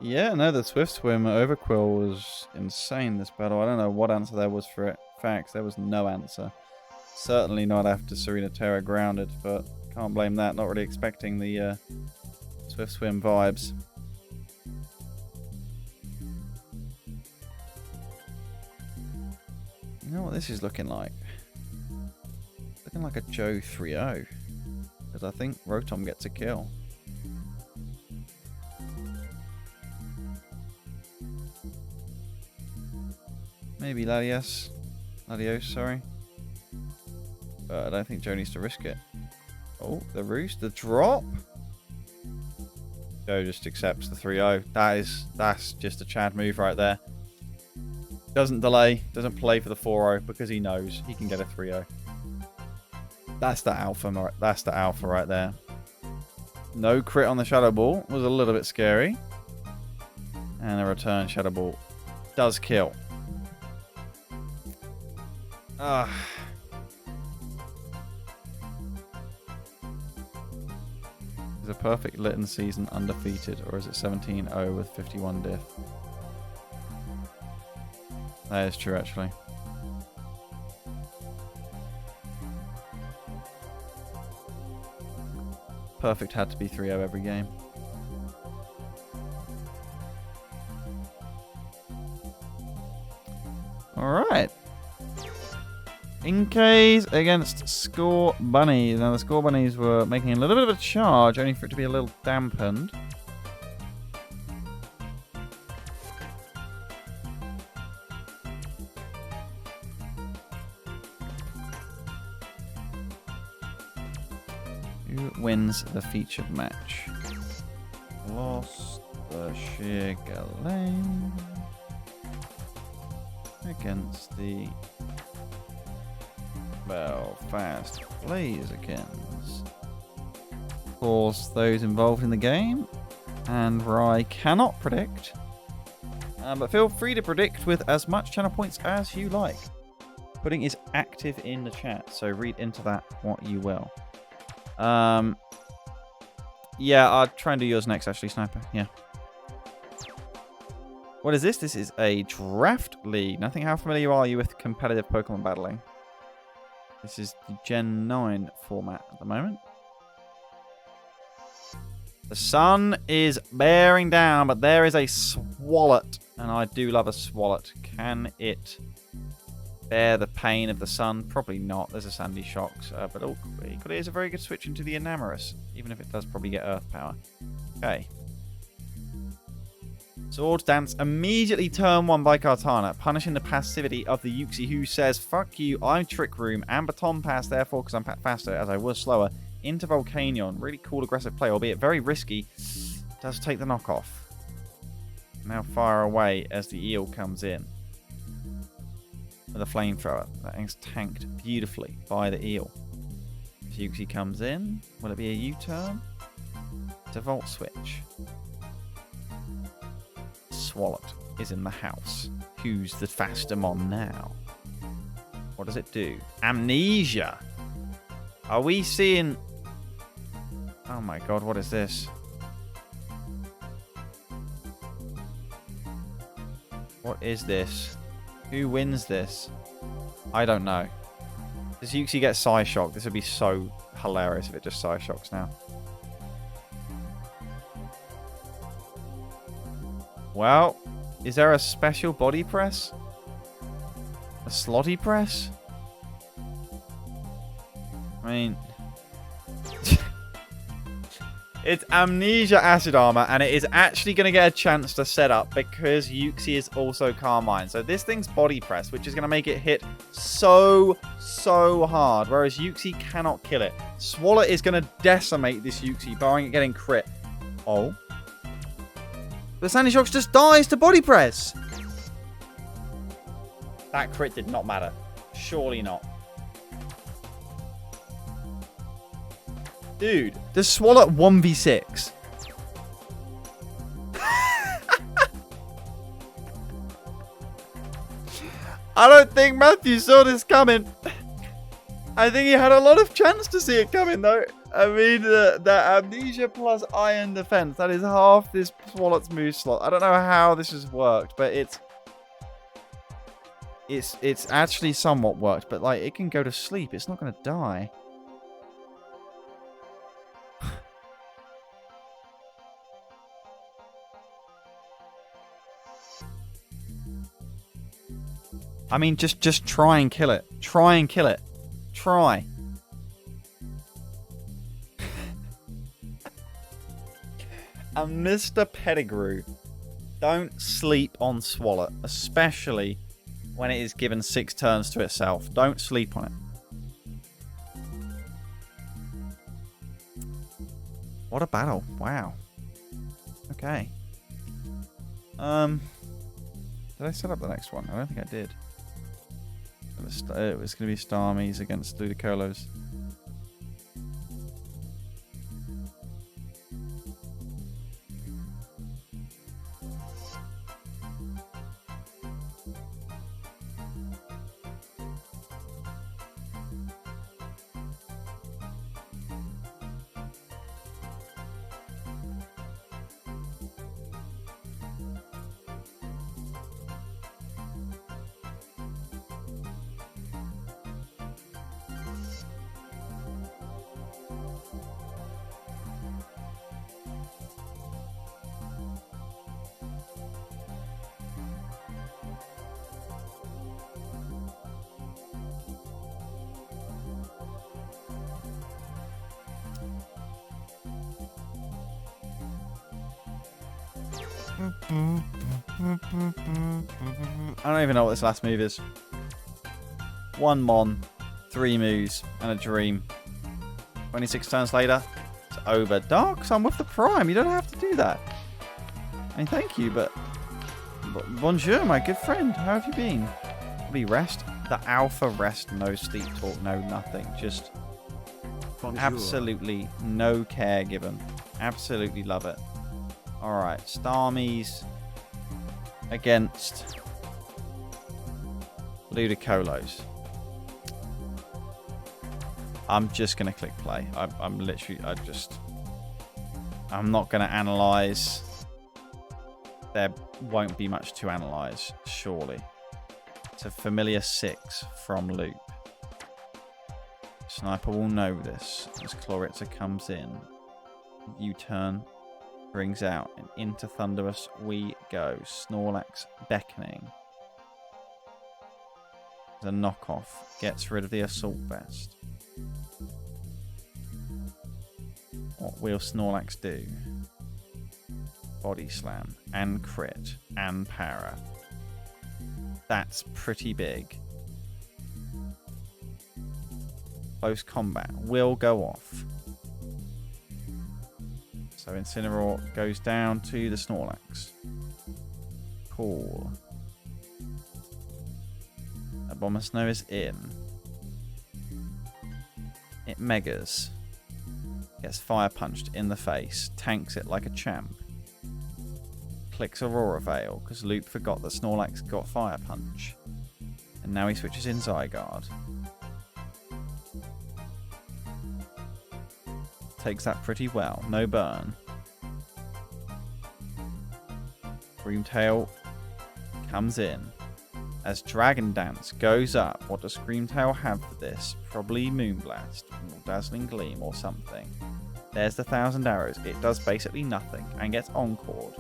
Yeah, no, the Swift Swim Overquill was insane this battle. I don't know what answer there was for it. Facts, there was no answer. Certainly not after Serena Terra grounded, but can't blame that. Not really expecting the Swift Swim vibes. You know what this is looking like? Looking like a Joe 3-0. Because I think Rotom gets a kill. Maybe Latios, sorry. But I don't think Joe needs to risk it. Oh, the Roost, the drop. Joe just accepts the 3-0. That's just a Chad move right there. Doesn't delay, doesn't play for the 4-0 because he knows he can get a 3-0. That's the alpha. That's the alpha right there. No crit on the Shadow Ball was a little bit scary. And a return Shadow Ball does kill. Is a perfect Litten season undefeated, or is it 17-0 with 51 diff? That is true, actually. Perfect had to be 3-0 every game. Alright. Inkays against Scorbunny. Now the Scorbunnies were making a little bit of a charge, only for it to be a little dampened. Who wins the featured match? Lost the sheer Gallades against the Belfast Blazikens. Of course, those involved in the game, and Rye cannot predict, but feel free to predict with as much channel points as you like. Pudding is active in the chat, so read into that what you will. Yeah, I'll try and do yours next, actually, Sniper. Yeah. What is this? This is a draft league. Nothing. How familiar are you with competitive Pokemon battling? This is the Gen 9 format at the moment. The sun is bearing down, but there is a Swalot. And I do love a Swalot. Can it bear the pain of the sun? Probably not. There's a Sandy Shocks. But equally is a very good switch into the Enamorous, even if it does probably get Earth Power. Okay. Sword Dance immediately turn 1 by Kartana, punishing the passivity of the Uxie, who says, fuck you, I'm Trick Room, and Baton Pass, therefore, because I'm faster, as I was slower, into Volcanion. Really cool, aggressive play, albeit very risky. Does take the knockoff. Now fire away as the Eel comes in. With a Flamethrower. That is tanked beautifully by the Eel. As Uxie comes in, will it be a U-turn? It's a Volt Switch. Swalot is in the house. Who's the faster mon now? What does it do? Amnesia! Are we seeing... Oh my god, what is this? What is this? Who wins this? I don't know. Does Uxie get Psyshock? This would be so hilarious if it just Psyshocks now. Well, is there a special body press? A slotty press? I mean... It's Amnesia Acid Armor, and it is actually going to get a chance to set up because Uxie is also Carmine. So this thing's body press, which is going to make it hit so hard, whereas Uxie cannot kill it. Swalot is going to decimate this Uxie, barring it getting crit. Oh. The Sandy Shocks just dies to body press. That crit did not matter. Surely not. Dude, the Swalot 1v6. I don't think Matthew saw this coming. I think he had a lot of chance to see it coming, though. I mean, the Amnesia plus Iron Defense. That is half this Swalot's move slot. I don't know how this has worked, but it's actually somewhat worked. But, like, it can go to sleep. It's not going to die. I mean, just try and kill it. Try and kill it. Try. And Mr. Pettigrew, don't sleep on Swalot, especially when it is given 6 turns to itself. Don't sleep on it. What a battle. Wow. Okay. Did I set up the next one? I don't think I did. It was going to be Starmies against Ludicolos. I don't even know what this last move is. 1 Mon, 3 moves, and a dream. 26 turns later, it's over. Dark Sun with the Prime. You don't have to do that. I mean, thank you, but bonjour, my good friend. How have you been? Probably rest. The Alpha rest, no sleep talk, no nothing. Just bonjour. Absolutely no care given. Absolutely love it. Alright, Starmies against Ludicolos. I'm just going to click play. I'm not going to analyse. There won't be much to analyse, surely. It's a familiar 6 from Loop. Sniper will know this. As Chloritza comes in, U-turn. Brings out and into Thunderous we go. Snorlax beckoning. The knockoff gets rid of the Assault Vest. What will Snorlax do? Body Slam and crit and para. That's pretty big. Close combat will go off. So Incineroar goes down to the Snorlax. Cool. Abomasnow is in. It megas. Gets fire punched in the face. Tanks it like a champ. Clicks Aurora Veil because Loop forgot that Snorlax got fire punch. And now he switches in Zygarde. Takes that pretty well. No burn. Screamtail comes in. As Dragon Dance goes up, what does Screamtail have for this? Probably Moonblast, or Dazzling Gleam, or something. There's the 1,000 arrows. It does basically nothing, and gets Encored.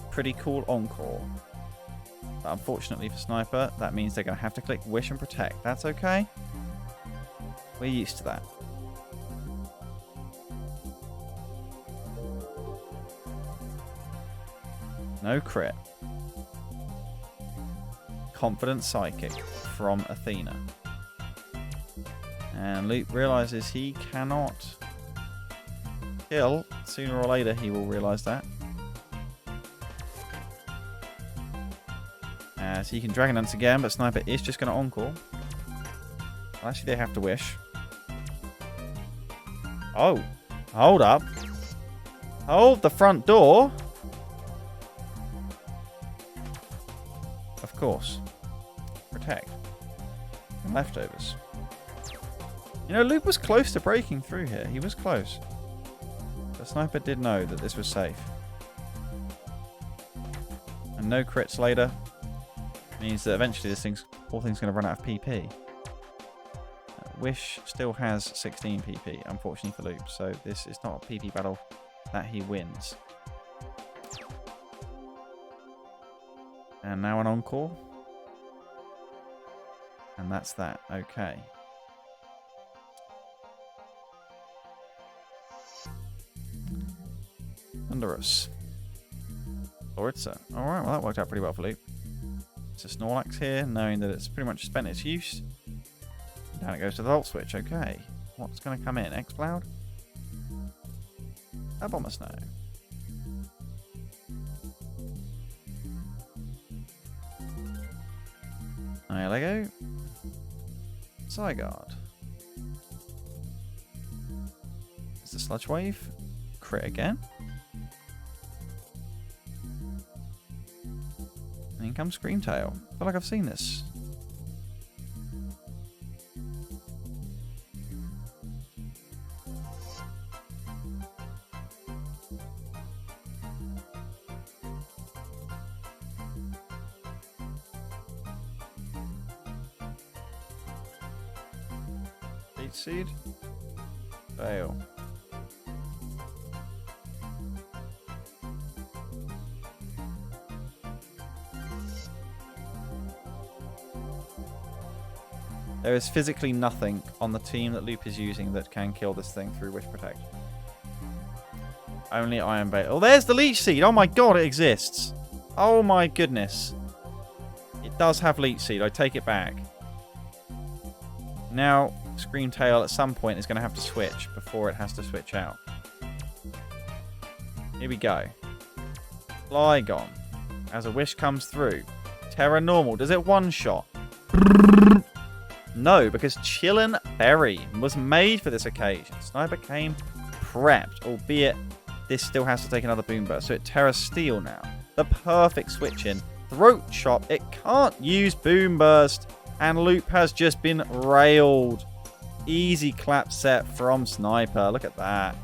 Pretty cool Encore. But unfortunately for Sniper, that means they're going to have to click Wish and Protect. That's okay. We're used to that. No crit. Confident Psychic from Athena. And Loop realizes he cannot kill. Sooner or later he will realize that. As he can Dragon Dance again, but Sniper is just going to Encore. Well, actually, they have to Wish. Oh, hold up. Hold the front door. Of course. Protect. And leftovers. You know, Loop was close to breaking through here. He was close. The Sniper did know that this was safe. And no crits later means that eventually this whole thing's going to run out of PP. Wish still has 16 PP, unfortunately for Loop. So this is not a PP battle that he wins. And now an Encore. And that's that. Okay. Thunderous. Loritza. Alright, well that worked out pretty well for Loop. It's a Snorlax here, knowing that it's pretty much spent its use. Down it goes to the Volt Switch. Okay. What's going to come in? X-Cloud? Abomasnow. Lego. Zygarde. Is the Sludge Wave? Crit again. And in comes Screamtail. I feel like I've seen this. Seed. Fail. There is physically nothing on the team that Loop is using that can kill this thing through Wish Protect. Only Iron Bait. Oh, there's the Leech Seed. Oh my god, it exists. Oh my goodness. It does have Leech Seed. I take it back. Now, Screamtail at some point is going to have to switch before it has to switch out. Here we go. Flygon. As a Wish comes through. Terra Normal. Does it one-shot? No, because Chillin' Berry was made for this occasion. Sniper came prepped, albeit this still has to take another Boom Burst. So it Terra Steel now. The perfect switch in. Throat Chop. It can't use Boom Burst. And Loop has just been railed. Easy clap set from Sniper. Look at that.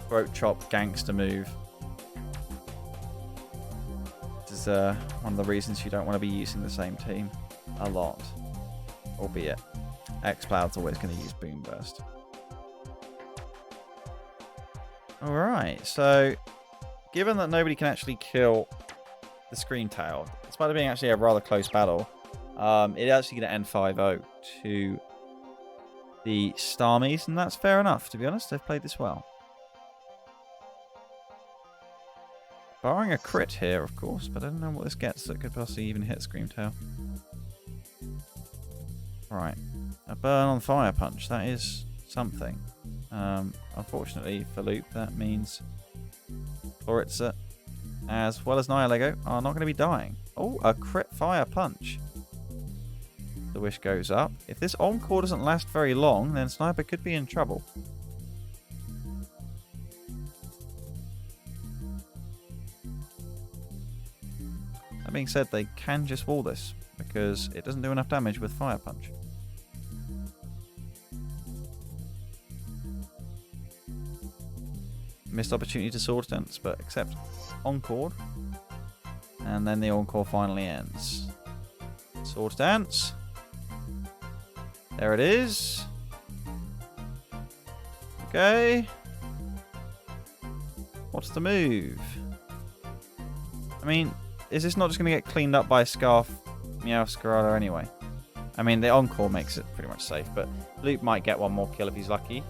Throat Chop gangster move. This is one of the reasons you don't want to be using the same team a lot. Albeit, X-Cloud's always going to use Boom Burst. Alright, so given that nobody can actually kill the Screamtail, despite it being actually a rather close battle, It's actually going to end 5-0 to the Starmies, and that's fair enough, to be honest. They've played this well. Barring a crit here, of course, but I don't know what this gets that could possibly even hit Screamtail. Right. A burn on Fire Punch. That is something. Unfortunately for Loop, that means Chloritza, as well as Nihilego, are not going to be dying. Oh, a crit Fire Punch. The wish goes up. If this Encore doesn't last very long, then Sniper could be in trouble. That being said, they can just wall this, because it doesn't do enough damage with Fire Punch. Missed opportunity to Sword Dance, but accept Encore. And then the Encore finally ends. Sword Dance. There it is. Okay. What's the move? I mean, is this not just going to get cleaned up by Scarf Meowscarada anyway? I mean, the Encore makes it pretty much safe, but Loop might get one more kill if he's lucky.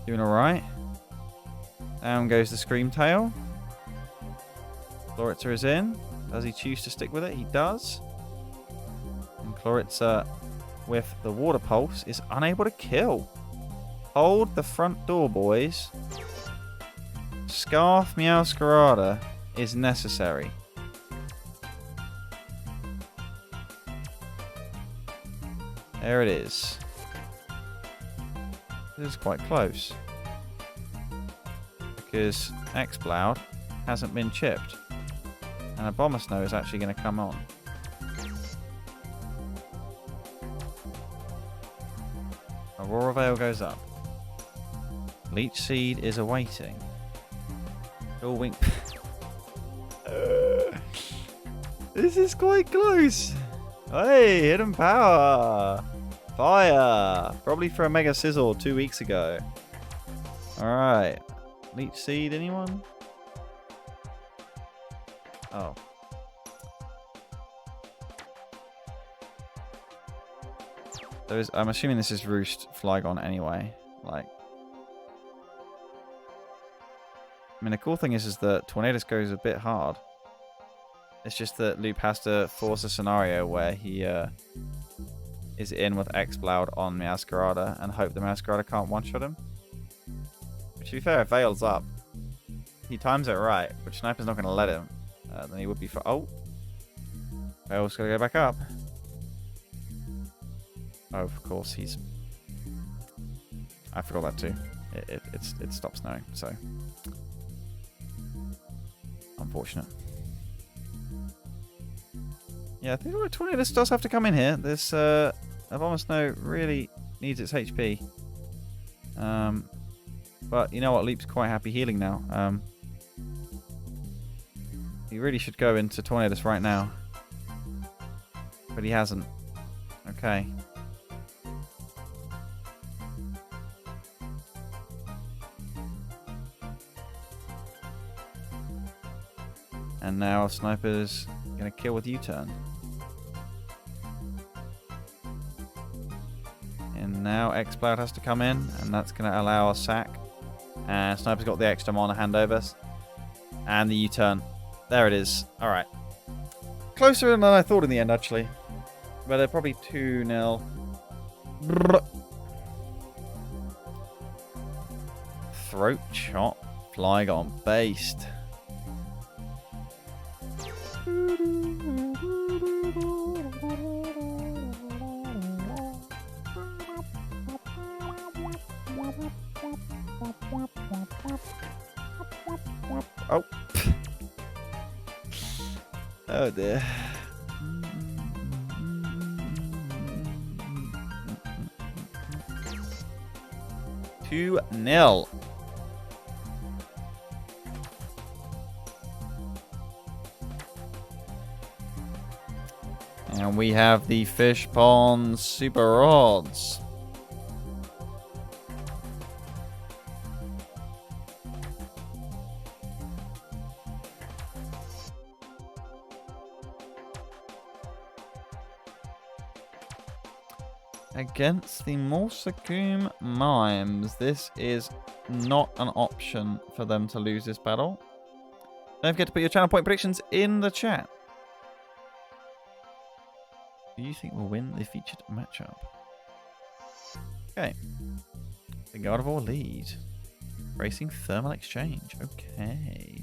Doing alright. Down goes the Screamtail. Chloritza is in. Does he choose to stick with it? He does. And Chloritza, with the Water Pulse, is unable to kill. Hold the front door, boys. Scarf Meowscarada is necessary. There it is. This is quite close. Because X-Bloud hasn't been chipped. And a Abomasnow is actually going to come on. Aurora Veil goes up. Leech Seed is awaiting. Oh, wink. This is quite close. Hey, Hidden Power. Fire. Probably for a Mega Sizzle 2 weeks ago. Alright. Leech Seed, anyone? Oh. I'm assuming this is Roost Flygon anyway. Like. I mean, the cool thing is that Tornadus goes a bit hard. It's just that Loop has to force a scenario where he is in with X-Bloud on Meowscarada and hope the Meowscarada can't one-shot him. Which, to be fair, if Veil's up, he times it right, which Sniper's not going to let him. Then he would be for... Oh! Veil's going to go back up. Oh, of course, he's... I forgot that too. It stops snowing, so... Unfortunate. Yeah, I think Tornadus does have to come in here. This Abomasnow really needs its HP. But you know what? Loop's quite happy healing now. He really should go into Tornadus right now. But he hasn't. Okay. And now Sniper's going to kill with U-turn. And now X-Bloud has to come in, and that's going to allow a sack. And Sniper's got the extra mana handovers. And the U-turn. There it is. Alright. Closer than I thought in the end, actually. But they're probably 2-0. Throat Chop. Flygon based. Oh. Oh dear. 2-0. And we have the Fish Pond SuperRods. against the Morsacoom Mimes. This is not an option for them to lose this battle. Don't forget to put your channel point predictions in the chat. Who do you think will win the featured matchup? Okay. The Gardevoir lead. Racing Thermal Exchange. Okay.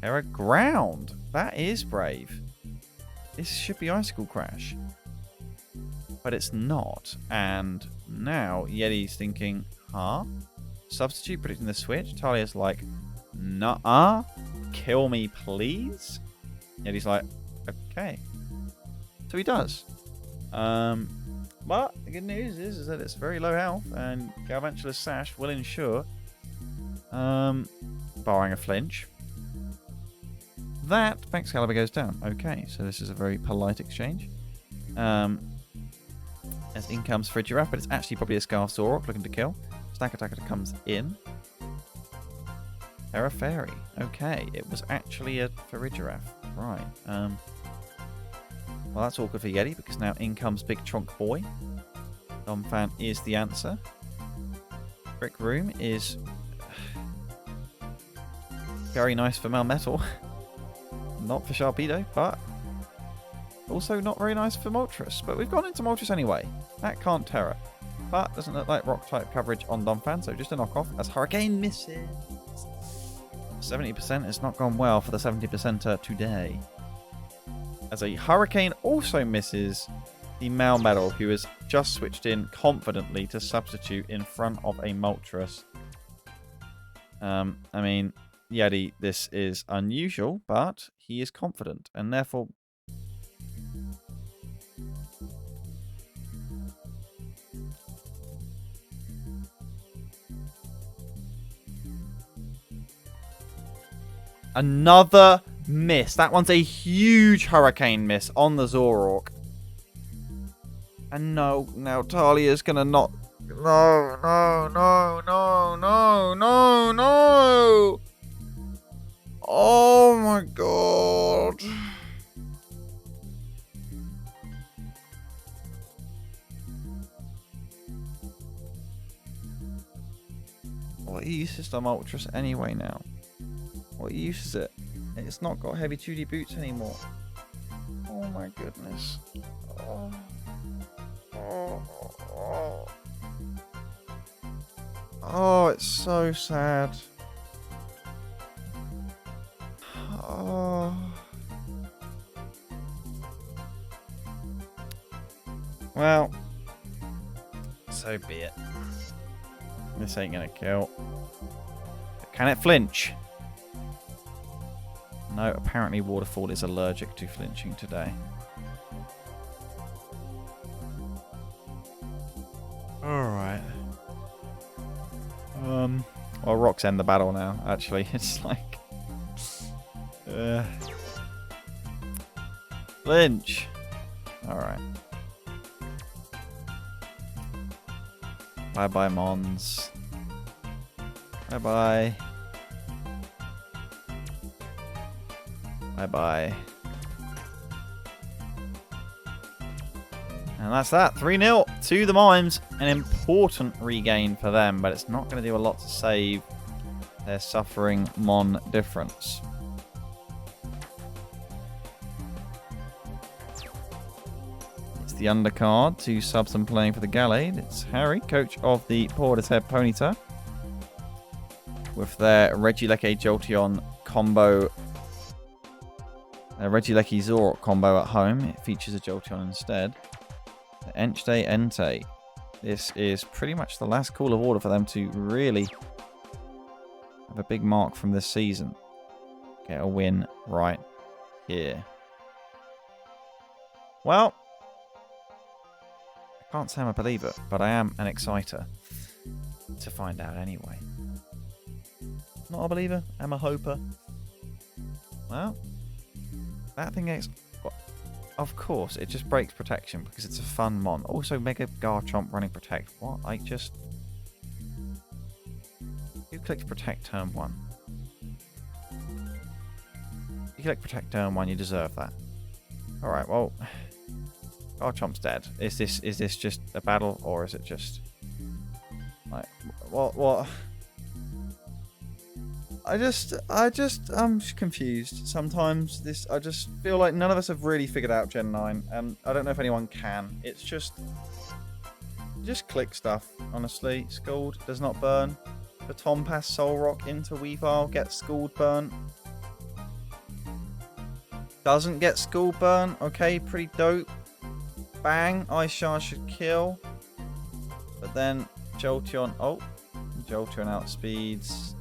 Terra Ground. That is brave. This should be Icicle Crash. But it's not. And now Yeti's thinking, huh? Substitute, predicting the switch. Talia's like, nuh-uh. Kill me, please. Yeti's like, okay. So he does. But the good news is that it's very low health, and Galvantula's Sash will ensure, barring a flinch, that Excalibur goes down. Okay, so this is a very polite exchange. As in comes Regirock, but it's actually probably a Scarf Zoroark looking to kill. Stack Attacker comes in. Terra Fairy. Okay, it was actually a Regirock. Right. Well, that's all good for Yeti, because now in comes Big Trunk Boy. Domfan is the answer. Brick Room is very nice for Melmetal. Not for Sharpedo, but also not very nice for Moltres. But we've gone into Moltres anyway. That can't Terra. But doesn't look like Rock-type coverage on Domfan, so just a knockoff as Hurricane misses. 70% has not gone well for the 70%er today. As a Hurricane also misses the Melmetal, who has just switched in confidently to substitute in front of a Moltres. I mean, Yeti, this is unusual, but he is confident, and therefore... Another miss. That one's a huge Hurricane miss on the Zoroark. And no, now Talia's gonna not... No, no, no, no, no, no, no! Oh my god. What use is the Moltres anyway now? What use is it? It's not got heavy duty boots anymore. Oh my goodness. Oh. Oh, oh. Oh, it's so sad. Oh. Well, so be it. This ain't gonna kill. Can it flinch? No, apparently Waterfall is allergic to flinching today. Alright. Well, Rocks end the battle now, actually. It's like... Flinch! Alright. Bye-bye, Mons. Bye-bye. Bye-bye. And that's that. 3-0 to the Mimes. An important regain for them, but it's not going to do a lot to save their suffering Mon difference. It's the undercard to Subzan playing for the Gallade. It's Harry, coach of the Portishead Ponyta, with their Regirock Jolteon combo. Regirock Zoroark combo at home. It features a Jolteon instead. The Entei. This is pretty much the last call of order for them to really have a big mark from this season. Get a win right here. Well, I can't say I'm a believer, but I am an exciter to find out anyway. Not a believer, I'm a hoper. Well, that thing is... Of course, it just breaks protection because it's a fun mon. Also, Mega Garchomp running Protect. What? I just... You clicked Protect turn 1. You clicked Protect turn 1, you deserve that. Alright, well... Garchomp's dead. Is this just a battle, or is it just like what? I'm confused. Sometimes I just feel like none of us have really figured out Gen 9, and I don't know if anyone can. It's just click stuff, honestly. Scald does not burn. The Tompass Soul Rock into Weavile gets Scald burn. Doesn't get Scald burn. Okay, pretty dope. Bang, Ice Shard should kill. But then Jolteon, Jolteon outspeeds.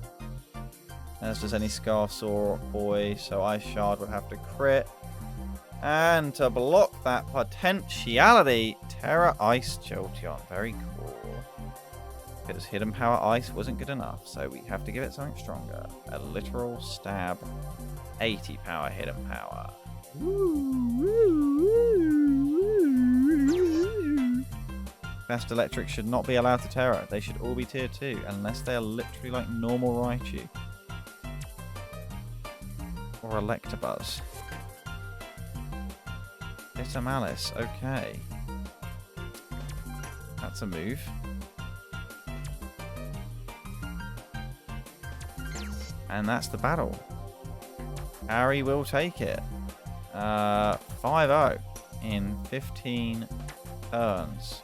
As does any Scarf boy, so Ice Shard would have to crit. And to block that potentiality, Terra Ice Jolteon. Very cool. Because Hidden Power Ice wasn't good enough, so we have to give it something stronger. A literal stab. 80 power Hidden Power. Best Electric should not be allowed to Terra. They should all be tier 2, unless they are literally like normal Raichu. Or Electabuzz. Bitter Malice, okay. That's a move. And that's the battle. Harry will take it. 5-0 in 15 turns.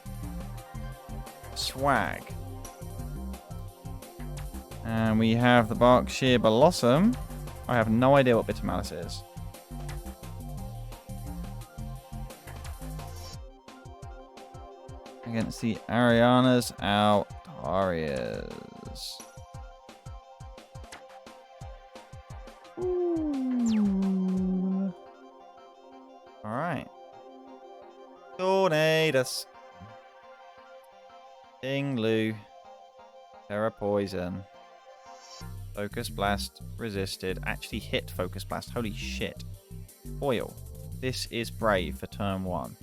Swag. And we have the Berkshire Bellossom. I have no idea what Bitter Malice is. Against the Ariana's Altarias. Alright. Tornadus. Ding Lu. Terra Poison. Focus Blast resisted. Actually hit Focus Blast. Holy shit. Foil. This is brave for turn 1.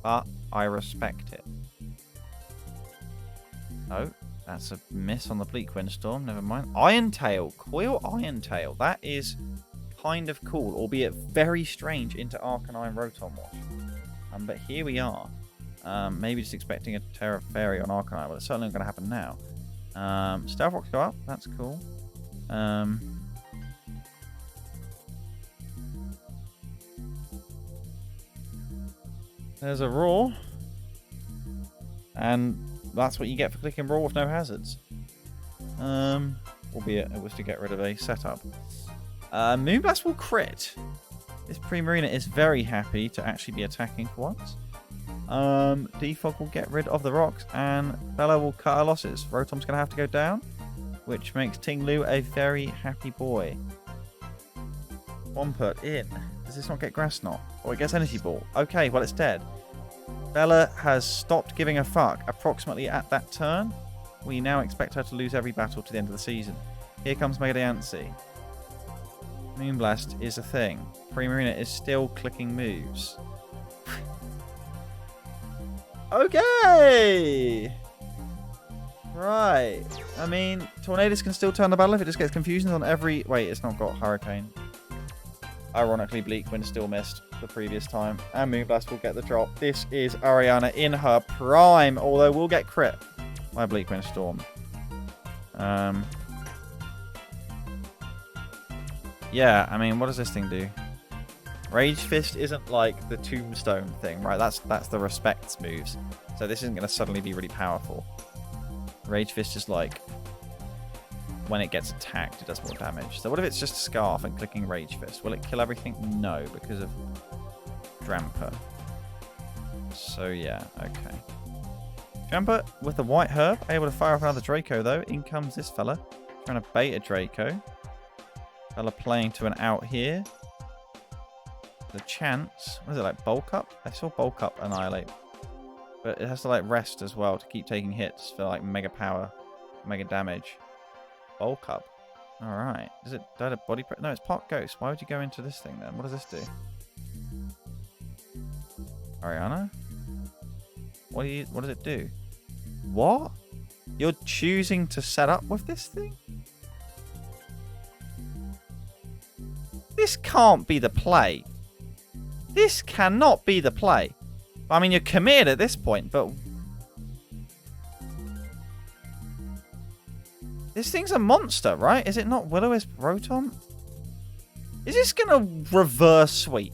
But I respect it. No, that's a miss on the Bleak Windstorm. Never mind. Iron Tail. Coil Iron Tail. That is kind of cool, albeit very strange into Arcanine Rotom Wash. But here we are. Maybe just expecting a Terra Fairy on Arcanine, but it's certainly not going to happen now. Stealth Rocks go up. That's cool. There's a Roar. And that's what you get for clicking Roar with no hazards. Albeit it was to get rid of a setup. Moonblast will crit. This Primarina is very happy to actually be attacking for once. Defog will get rid of the rocks, and Bella will cut her losses. Rotom's going to have to go down, which makes Tinglu a very happy boy. Swampert in. Does this not get Grass Knot? Or it gets Energy Ball. Okay, well it's dead. Bella has stopped giving a fuck approximately at that turn. We now expect her to lose every battle to the end of the season. Here comes Mega Diancie. Moonblast is a thing. Primarina is still clicking moves. Okay! Right. I mean, Tornadus can still turn the battle if it just gets confusions on every... Wait, it's not got Hurricane. Ironically, Bleak Wind still missed the previous time. And Moonblast will get the drop. This is Ariana in her prime, although we'll get crit by Bleak Wind Storm. Yeah, I mean, what does this thing do? Rage Fist isn't like the Tombstone thing, right? That's the Respects moves. So this isn't going to suddenly be really powerful. Rage Fist is like, when it gets attacked, it does more damage. So what if it's just Scarf and clicking Rage Fist? Will it kill everything? No, because of Dramper. So yeah, okay. Dramper with the White Herb, able to fire off another Draco though. In comes this fella, trying to bait a Draco. Fella playing to an out here. The chance, what is it, like Bulk Up? I saw Bulk Up annihilate. But it has to like rest as well to keep taking hits for like mega power, mega damage. Bulk Up. Alright. Does it die to body pressure? No, it's Pot Ghost. Why would you go into this thing then? What does this do? Ariana? What does it do? What? You're choosing to set up with this thing? This can't be the play. This cannot be the play. I mean, you're committed at this point, but... This thing's a monster, right? Is it not Will-O-Wisp Rotom? Is this gonna reverse sweep?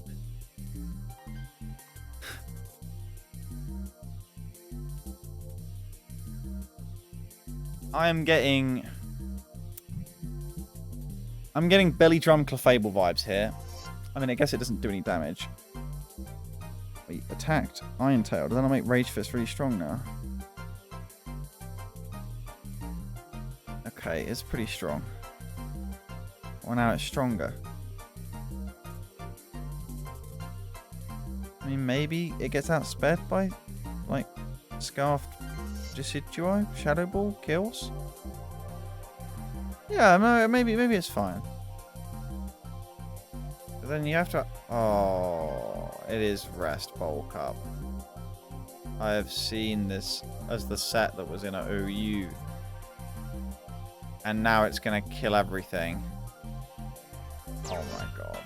I'm getting Belly Drum Clefable vibes here. I mean, I guess it doesn't do any damage. Wait, attacked. Iron Tail. Does that not make Rage Fist really strong now? Okay, it's pretty strong. Well, now it's stronger. I mean, maybe it gets outsped by, like, Scarfed Decidui? Shadow Ball kills? Yeah, no, maybe it's fine. But then you have to... Oh, it is Rest Bulk Up. I have seen this as the set that was in a OU. And now it's going to kill everything. Oh my god.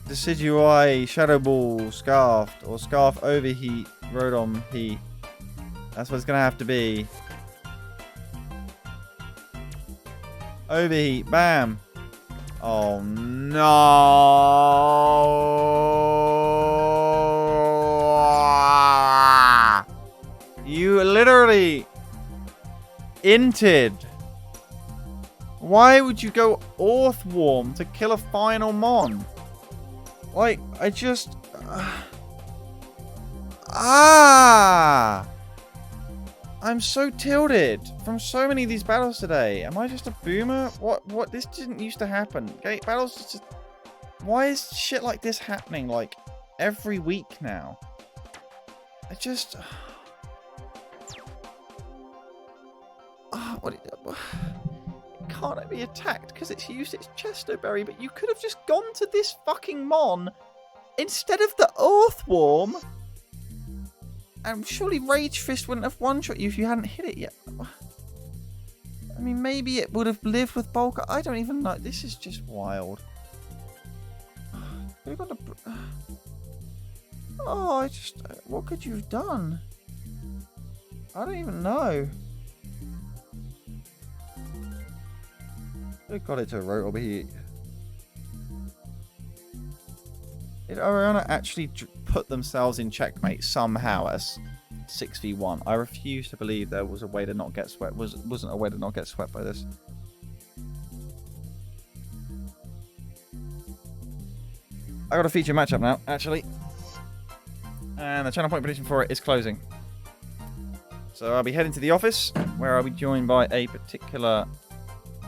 Decidui, Shadow Ball, Scarfed, or Scarf Overheat, Rotom Heat. That's what it's going to have to be. Overheat, bam. Oh no. You literally inted. Why would you go Earthworm to kill a final Mon? Like, I just... I'm so tilted from so many of these battles today. Am I just a boomer? What? This didn't used to happen. Okay, battles just... Why is shit like this happening, like, every week now? I just... Can't it be attacked because it's used its Chestoberry? But you could have just gone to this fucking Mon instead of the Earthworm. And surely Rage Fist wouldn't have one-shot you if you hadn't hit it yet. I mean, maybe it would have lived with Bulk. I don't even know. This is just wild. We've got a... Oh, I just... What could you have done? I don't even know. I got it to a Rotom Heat. Did Oriana actually put themselves in checkmate somehow as 6v1? I refuse to believe there was a way to not get swept. Wasn't a way to not get swept by this. I got a feature matchup now, actually. And the channel point prediction for it is closing. So I'll be heading to the office, where I'll be joined by a particular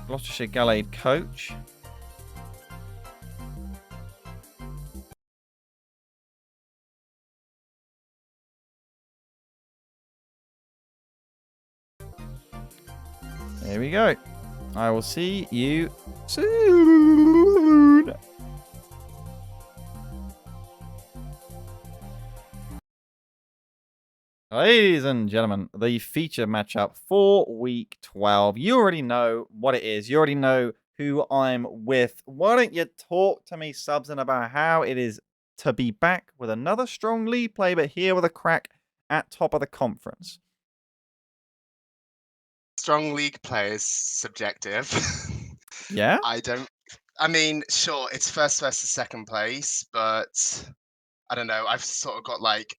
Gloucestershire Gallade coach. There we go. I will see you soon. Ladies and gentlemen, the feature matchup for week 12. You already know what it is. You already know who I'm with. Why don't you talk to me, Subzan, about how it is to be back with another strong lead play, but here with a crack at top of the conference. Strong league play is subjective. Yeah? I mean, sure, it's first versus second place, but I don't know. I've sort of got like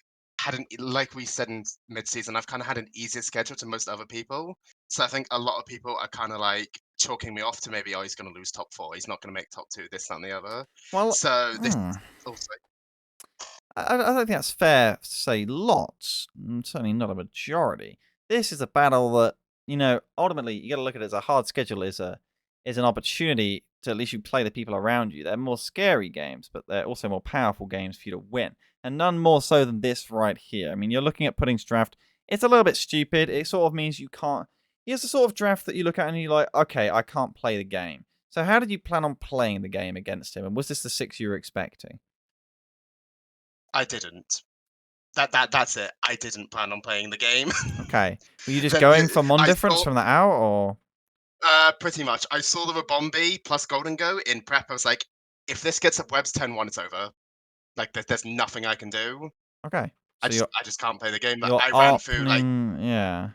we said in mid-season, I've kind of had an easier schedule to most other people. So I think a lot of people are kind of like chalking me off to maybe, oh, he's going to lose top 4. He's not going to make top 2, this, that, and the other. Well, so this also... I don't think that's fair to say lots. Certainly not a majority. This is a battle that, you know, ultimately, you got to look at it as a hard schedule is an opportunity to at least you play the people around you. They're more scary games, but they're also more powerful games for you to win. And none more so than this right here. I mean, you're looking at Pudding's draft. It's a little bit stupid. It sort of means you can't... Here's the sort of draft that you look at and you're like, okay, I can't play the game. So how did you plan on playing the game against him? And was this the 6 you were expecting? I didn't. That's it. I didn't plan on playing the game. Okay. Were you just going for Mon difference from the out, or...? Pretty much. I saw the Rabombi plus Golden Go in prep. I was like, if this gets up Webs 10-1, it's over. Like there's nothing I can do. Okay. I So just can't play the game. But you're I ran through like opening, yeah.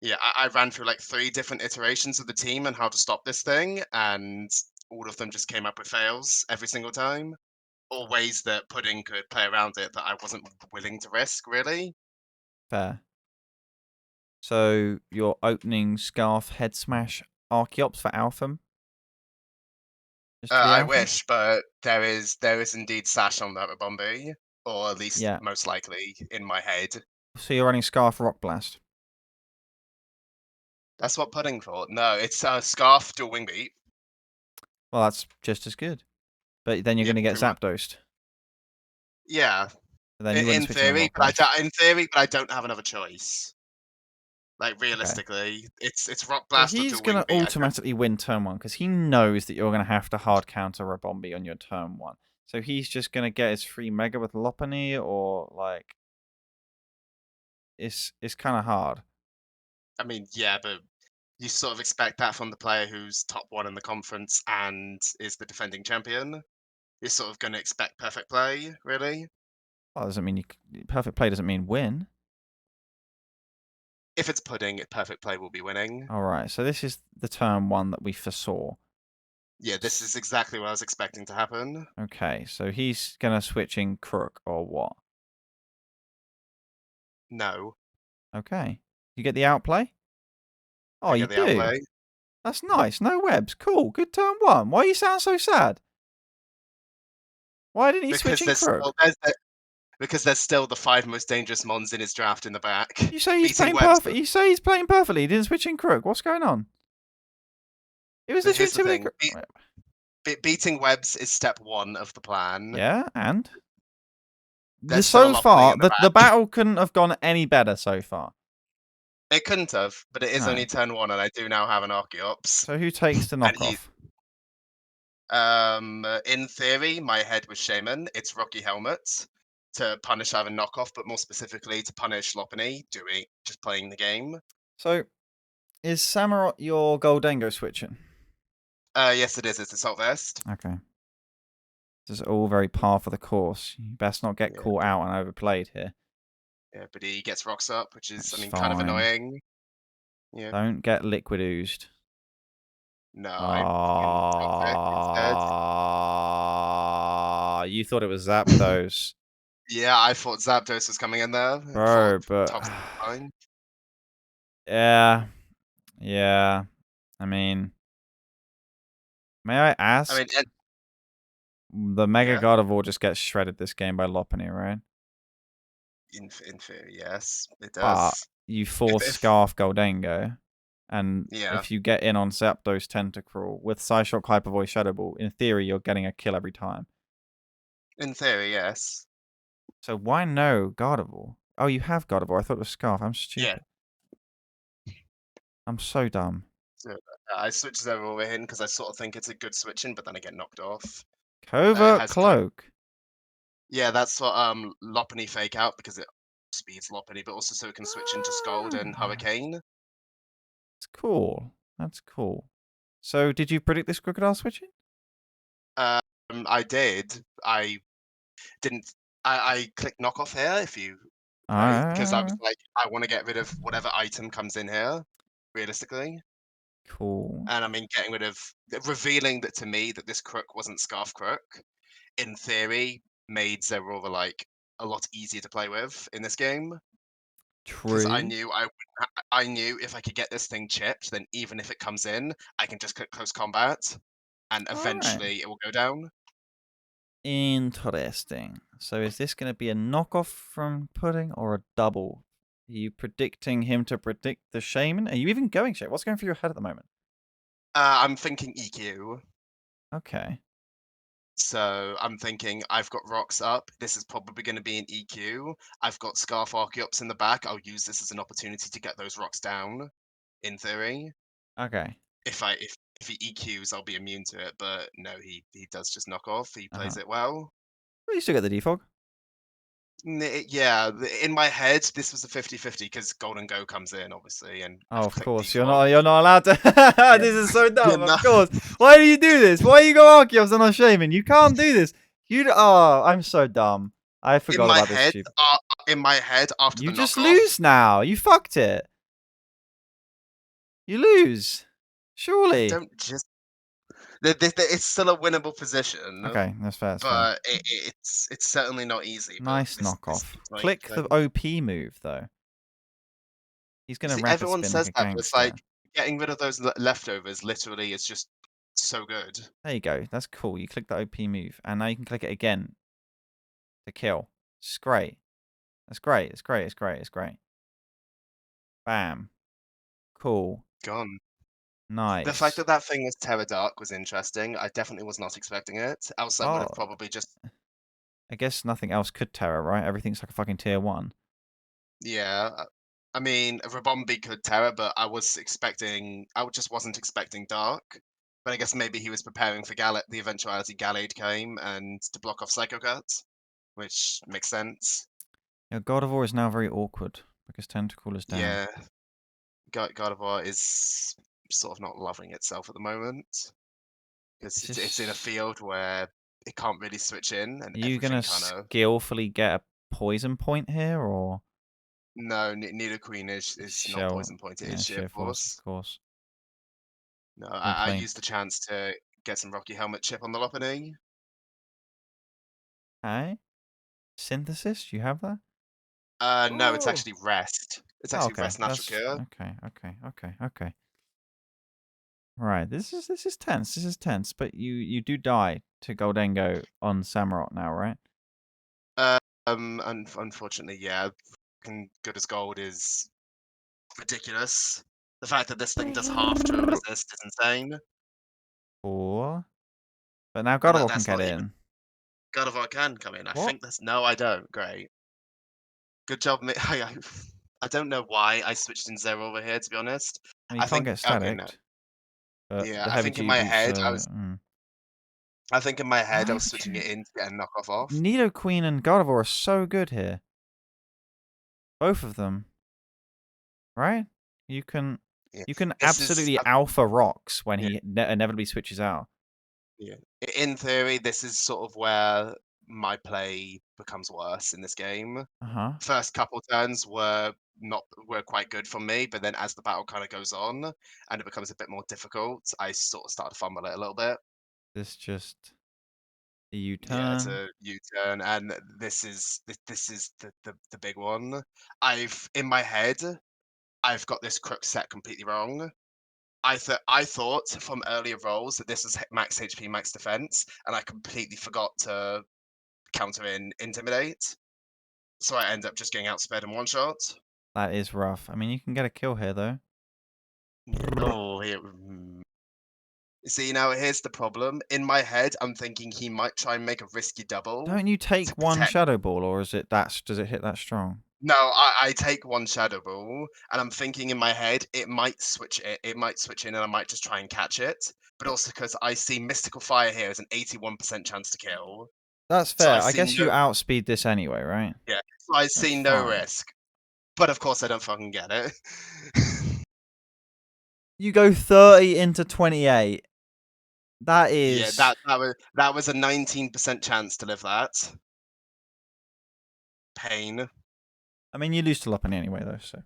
yeah, I ran through like 3 different iterations of the team and how to stop this thing, and all of them just came up with fails every single time, or ways that Pudding could play around it that I wasn't willing to risk, really. Fair. So you're opening Scarf Head Smash Archeops for Alpha? Just to be I Alpha? wish, but there is indeed Sash on that Rabombi, or at least Yeah. most likely in my head. So you're running Scarf Rock Blast. That's what Pudding thought. No, it's Scarf dual wing beat. Well, that's just as good. But then you're Yeah, going to get pretty much. Zapdosed. Yeah, Then you wouldn't in switch in on theory, Rock Blast. but I don't have another choice. Like Okay. realistically, it's Rock So Blast or he's dual going wing to beat. automatically win turn 1 because he knows that you're going to have to hard counter Rabombi on your turn 1. So he's just going to get his free Mega with Lopunny, or like it's kind of hard. I mean, yeah, but you sort of expect that from the player who's top 1 in the conference and is the defending champion. You're sort of going to expect perfect play, really. Well, doesn't mean perfect play doesn't mean win. If it's Pudding, perfect play will be winning. All right. So this is the turn 1 that we foresaw. Yeah, this is exactly what I was expecting to happen. Okay. So he's going to switch in Crook or what? No, Okay. You get the outplay? Oh, I you get the do. outplay. That's nice. No webs. Cool. Good turn 1. Why you sound so sad? Why didn't you switch Because in there's Crook? still, because there's still the 5 most dangerous mons in his draft in the back. You say he's Beating playing Webs. perfect. You say he's playing perfectly. He didn't switch in Crook. What's going on? It was But literally here's the intimidating. thing: beating Webs is step 1 of the plan. Yeah, and There's still a so Lopunny far in the the back. battle couldn't have gone any better so far. It couldn't have, but it is No. only turn 1, and I do now have an Archeops. So who takes the And he, knockoff? in theory, my head was Shaman. It's Rocky Helmet to punish either knockoff, but more specifically to punish Lopunny just playing the game. So is Samurott your Goldengo switching? Yes, it is. It's Assault Vest. Okay. This is all very par for the course. You best not get Yeah, caught out and overplayed here. yeah, but he gets rocks up, which is, I That's mean, kind of fine. annoying. Yeah. Don't get liquid oozed. No, I fucking Assault Vest instead. Ah, you thought it was Zapdos. Yeah, I thought Zapdos was coming in there. Bro, Thought but Toxic was fine. yeah. Yeah. I mean, may I I mean, ask? The Mega yeah, Gardevoir just gets shredded this game by Lopunny, right? in theory, yes, it But does. you force If Scarf Goldengo, and yeah, if you get in on Zapdos Tentacruel with Psyshock Hyper Voice Shadow Ball, in theory you're getting a kill every time. in theory, yes. So why no Gardevoir? Oh, you have Gardevoir. I thought it was Scarf. I'm Yeah. stupid. I'm so dumb. So, I switched over him because I sort of think it's a good switching, but then I get knocked off. It Covert has kind Cloak. yeah, that's what Lopunny fake out because it speeds Lopunny, but also so it can switch into Scald and Ah, Hurricane. it's cool. That's cool. So did you predict this Crocodile switching? I did. I didn't. I clicked knockoff here. If you right, because I was Ah, like, I want to get rid of whatever item comes in here, realistically. cool. And I mean, getting rid of revealing that to me that this crook wasn't Scarf Crook, in theory, made Zeraora like a lot easier to play with in this game. Because True. I knew if I could get this thing chipped, then even if it comes in, I can just click close combat, and All right. eventually it will go down. Interesting. So is this going to be a knockoff from Pudding or a double? Are you predicting him to predict the Shaman? Are you even going Shaman? What's going through your head at the moment? I'm thinking EQ. Okay. So I'm thinking I've got rocks up. This is probably going to be an EQ. I've got Scarf Archeops in the back. I'll use this as an opportunity to get those rocks down. In theory, Okay. if he EQs, I'll be immune to it. But no, he does just knock off. He Uh-huh. plays it well. Well, you still get the defog. Yeah, in my head, this was a 50-50 because Golden Go comes in, obviously, and Oh, I've of clicked course. defog. You're not allowed to. Yeah. This is so Yeah, dumb. no. Of course. Why do you do this? Why you go Archeops and not Shaman? You can't do this. Oh, I'm so dumb. I forgot about this stupid. In my head, after You the just knockoff, lose now. You fucked it. You lose. I Surely. don't just. It's still a winnable position, Okay, that's fair. That's fair. but it's certainly not easy. But Nice this knockoff. keeps like Click the OP move though. He's gonna see, rapid everyone spin like says a that, but it's like gangster. getting rid of those leftovers. Literally, is just so good. There you go. That's cool. You click the OP move, and now you can click it again to kill. It's great. That's great. It's great. It's great. It's great. Bam. Cool. Gone. The fact Nice. that that thing was Terra Dark was interesting. I definitely was not expecting it. Else I would Oh, have probably just I guess nothing else could Terra, right? Everything's like a fucking tier 1. yeah. I mean, Rabombi could Terra, but I just wasn't expecting Dark. But I guess maybe he was preparing for the eventuality Gallade came and to block off Psycho Cut, which makes sense. Yeah, God of War is now very awkward because Tentacle is down. Yeah, God of War is sort of not loving itself at the moment because It's it's in a just... field where it can't really switch in and Are you everything gonna kind of. skillfully get a poison point here, or... No, Nidoqueen is not Shell... poison point. It is Yeah, sheer Sheer Force, of force. course. No, Been I playing... used the chance to get some Rocky Helmet chip on the Lopunny. Hey? Synthesis? You have that? No, it's Oh! actually rest. It's Oh, actually okay. rest natural That's... cure. Okay. Right, this is tense. This is tense, but you do die to Goldengo on Samurott now, right? Unfortunately, yeah, fucking good as gold is ridiculous. The fact that this thing does half to a resist is insane, Or... But now and God of War can that's get not even in. God of War can come in. I What? think that's no, I don't. Great, good job. I don't know why I switched in Zero over here. To be honest, Well, you I can't think get okay, no, static, but yeah, the heavy duty boots are... I think in my head I was switching Okay. it in to get a knockoff off. Nidoqueen and God of War are so good here. Both of them, right? You can Yeah, you can this is absolutely alpha rocks when yeah, he inevitably switches out. yeah. In theory, this is sort of where my play becomes worse in this game. Uh-huh. First couple turns were quite good for me, but then as the battle kind of goes on and it becomes a bit more difficult, I sort of start to fumble it a little bit. This just the Yeah, it's U-turn. a U-turn, and this is the big one. I've in my head, I've got this crook set completely wrong. I thought from earlier rolls that this was max HP, max defense, and I completely forgot to counter in intimidate. So I end up just getting outsped in one shot. That is rough. I mean, you can get a kill here though. No, see now here's the problem. In my head, I'm thinking he might try and make a risky double Don't you to take one protect. Shadow Ball, or is it that does it hit that strong? No, I take one Shadow Ball, and I'm thinking in my head it might switch it. It might switch in, and I might just try and catch it. But also because I see Mystical Fire here as an 81% chance to kill, That's so I fair. I see guess you no outspeed this anyway, right? yeah, so I That's see no fine. risk. But of course I don't fucking get it. You go 30 into 28. That Yeah, is... that was a 19% chance to live that. Pain. I mean, you lose to Lopunny anyway, though, so...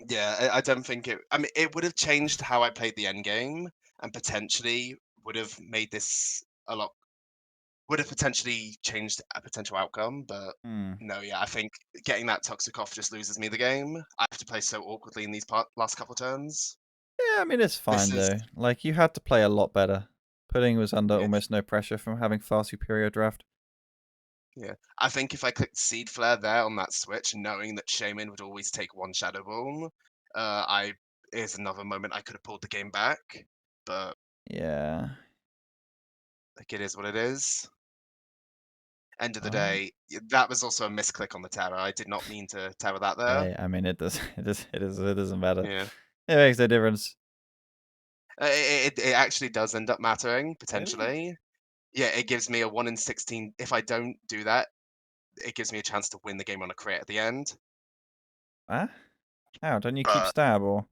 Yeah, I don't think it. I mean, it would have changed how I played the end game, and potentially would have made this a lot. Would have potentially changed a potential outcome, but Hmm. no, yeah, I think getting that toxic off just loses me the game. I have to play so awkwardly in these last couple turns. Yeah, I mean, it's This fine, is though. Like, you had to play a lot better. Pudding was under yeah, almost no pressure from having far superior draft. yeah. I think if I clicked Seed Flare there on that switch, knowing that Shaman would always take one Shadow Ball, I is another moment I could have pulled the game back, but Yeah. like it is what it is. End of the Oh. day, that was also a misclick on the Terra. I did not mean to Terra that there. Hey, I mean, it does... It doesn't matter. Yeah. It makes no difference. It actually does end up mattering, Really? potentially. Yeah, it gives me a 1 in 16. If I don't do that, it gives me a chance to win the game on a crit at the end. Huh? How? Don't you keep But stab, or...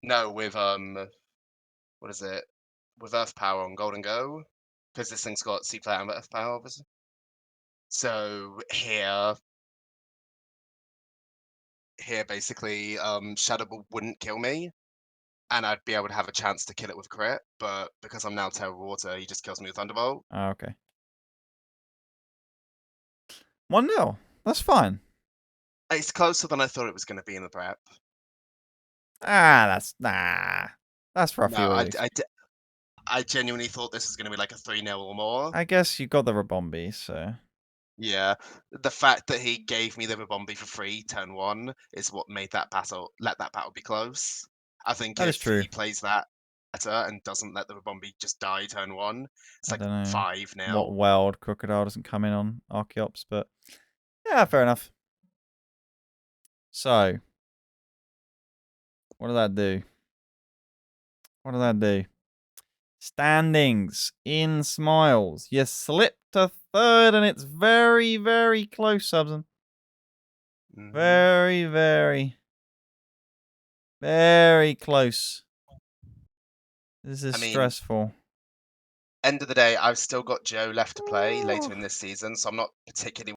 no, with what is it? With Earth Power on Golden Go. because this thing's got Super and Earth power, obviously. So here basically, Shadow Ball wouldn't kill me, and I'd be able to have a chance to kill it with crit. But because I'm now Terrible Water, he just kills me with Thunderbolt. Oh, okay. 1-0. That's fine. It's closer than I thought it was going to be in the prep. That's roughly No, what I genuinely thought this was going to be like a 3-0 or more. I guess you got the Rabombi, so. Yeah, the fact that he gave me the Rabombi for free turn 1 is what made that battle be close. I think That is if true. he plays that better and doesn't let the Rabombi just die turn 1, it's I like don't know 5-0. what wild Crocodile doesn't come in on Archeops, but yeah, fair enough. So, what did that do? What did that do? Standings in Smiles. You slipped to 3rd, and it's very, very close, Subzan. Very, very, very close. This is stressful. End of the day, I've still got Joe left to play later in this season, so I'm not particularly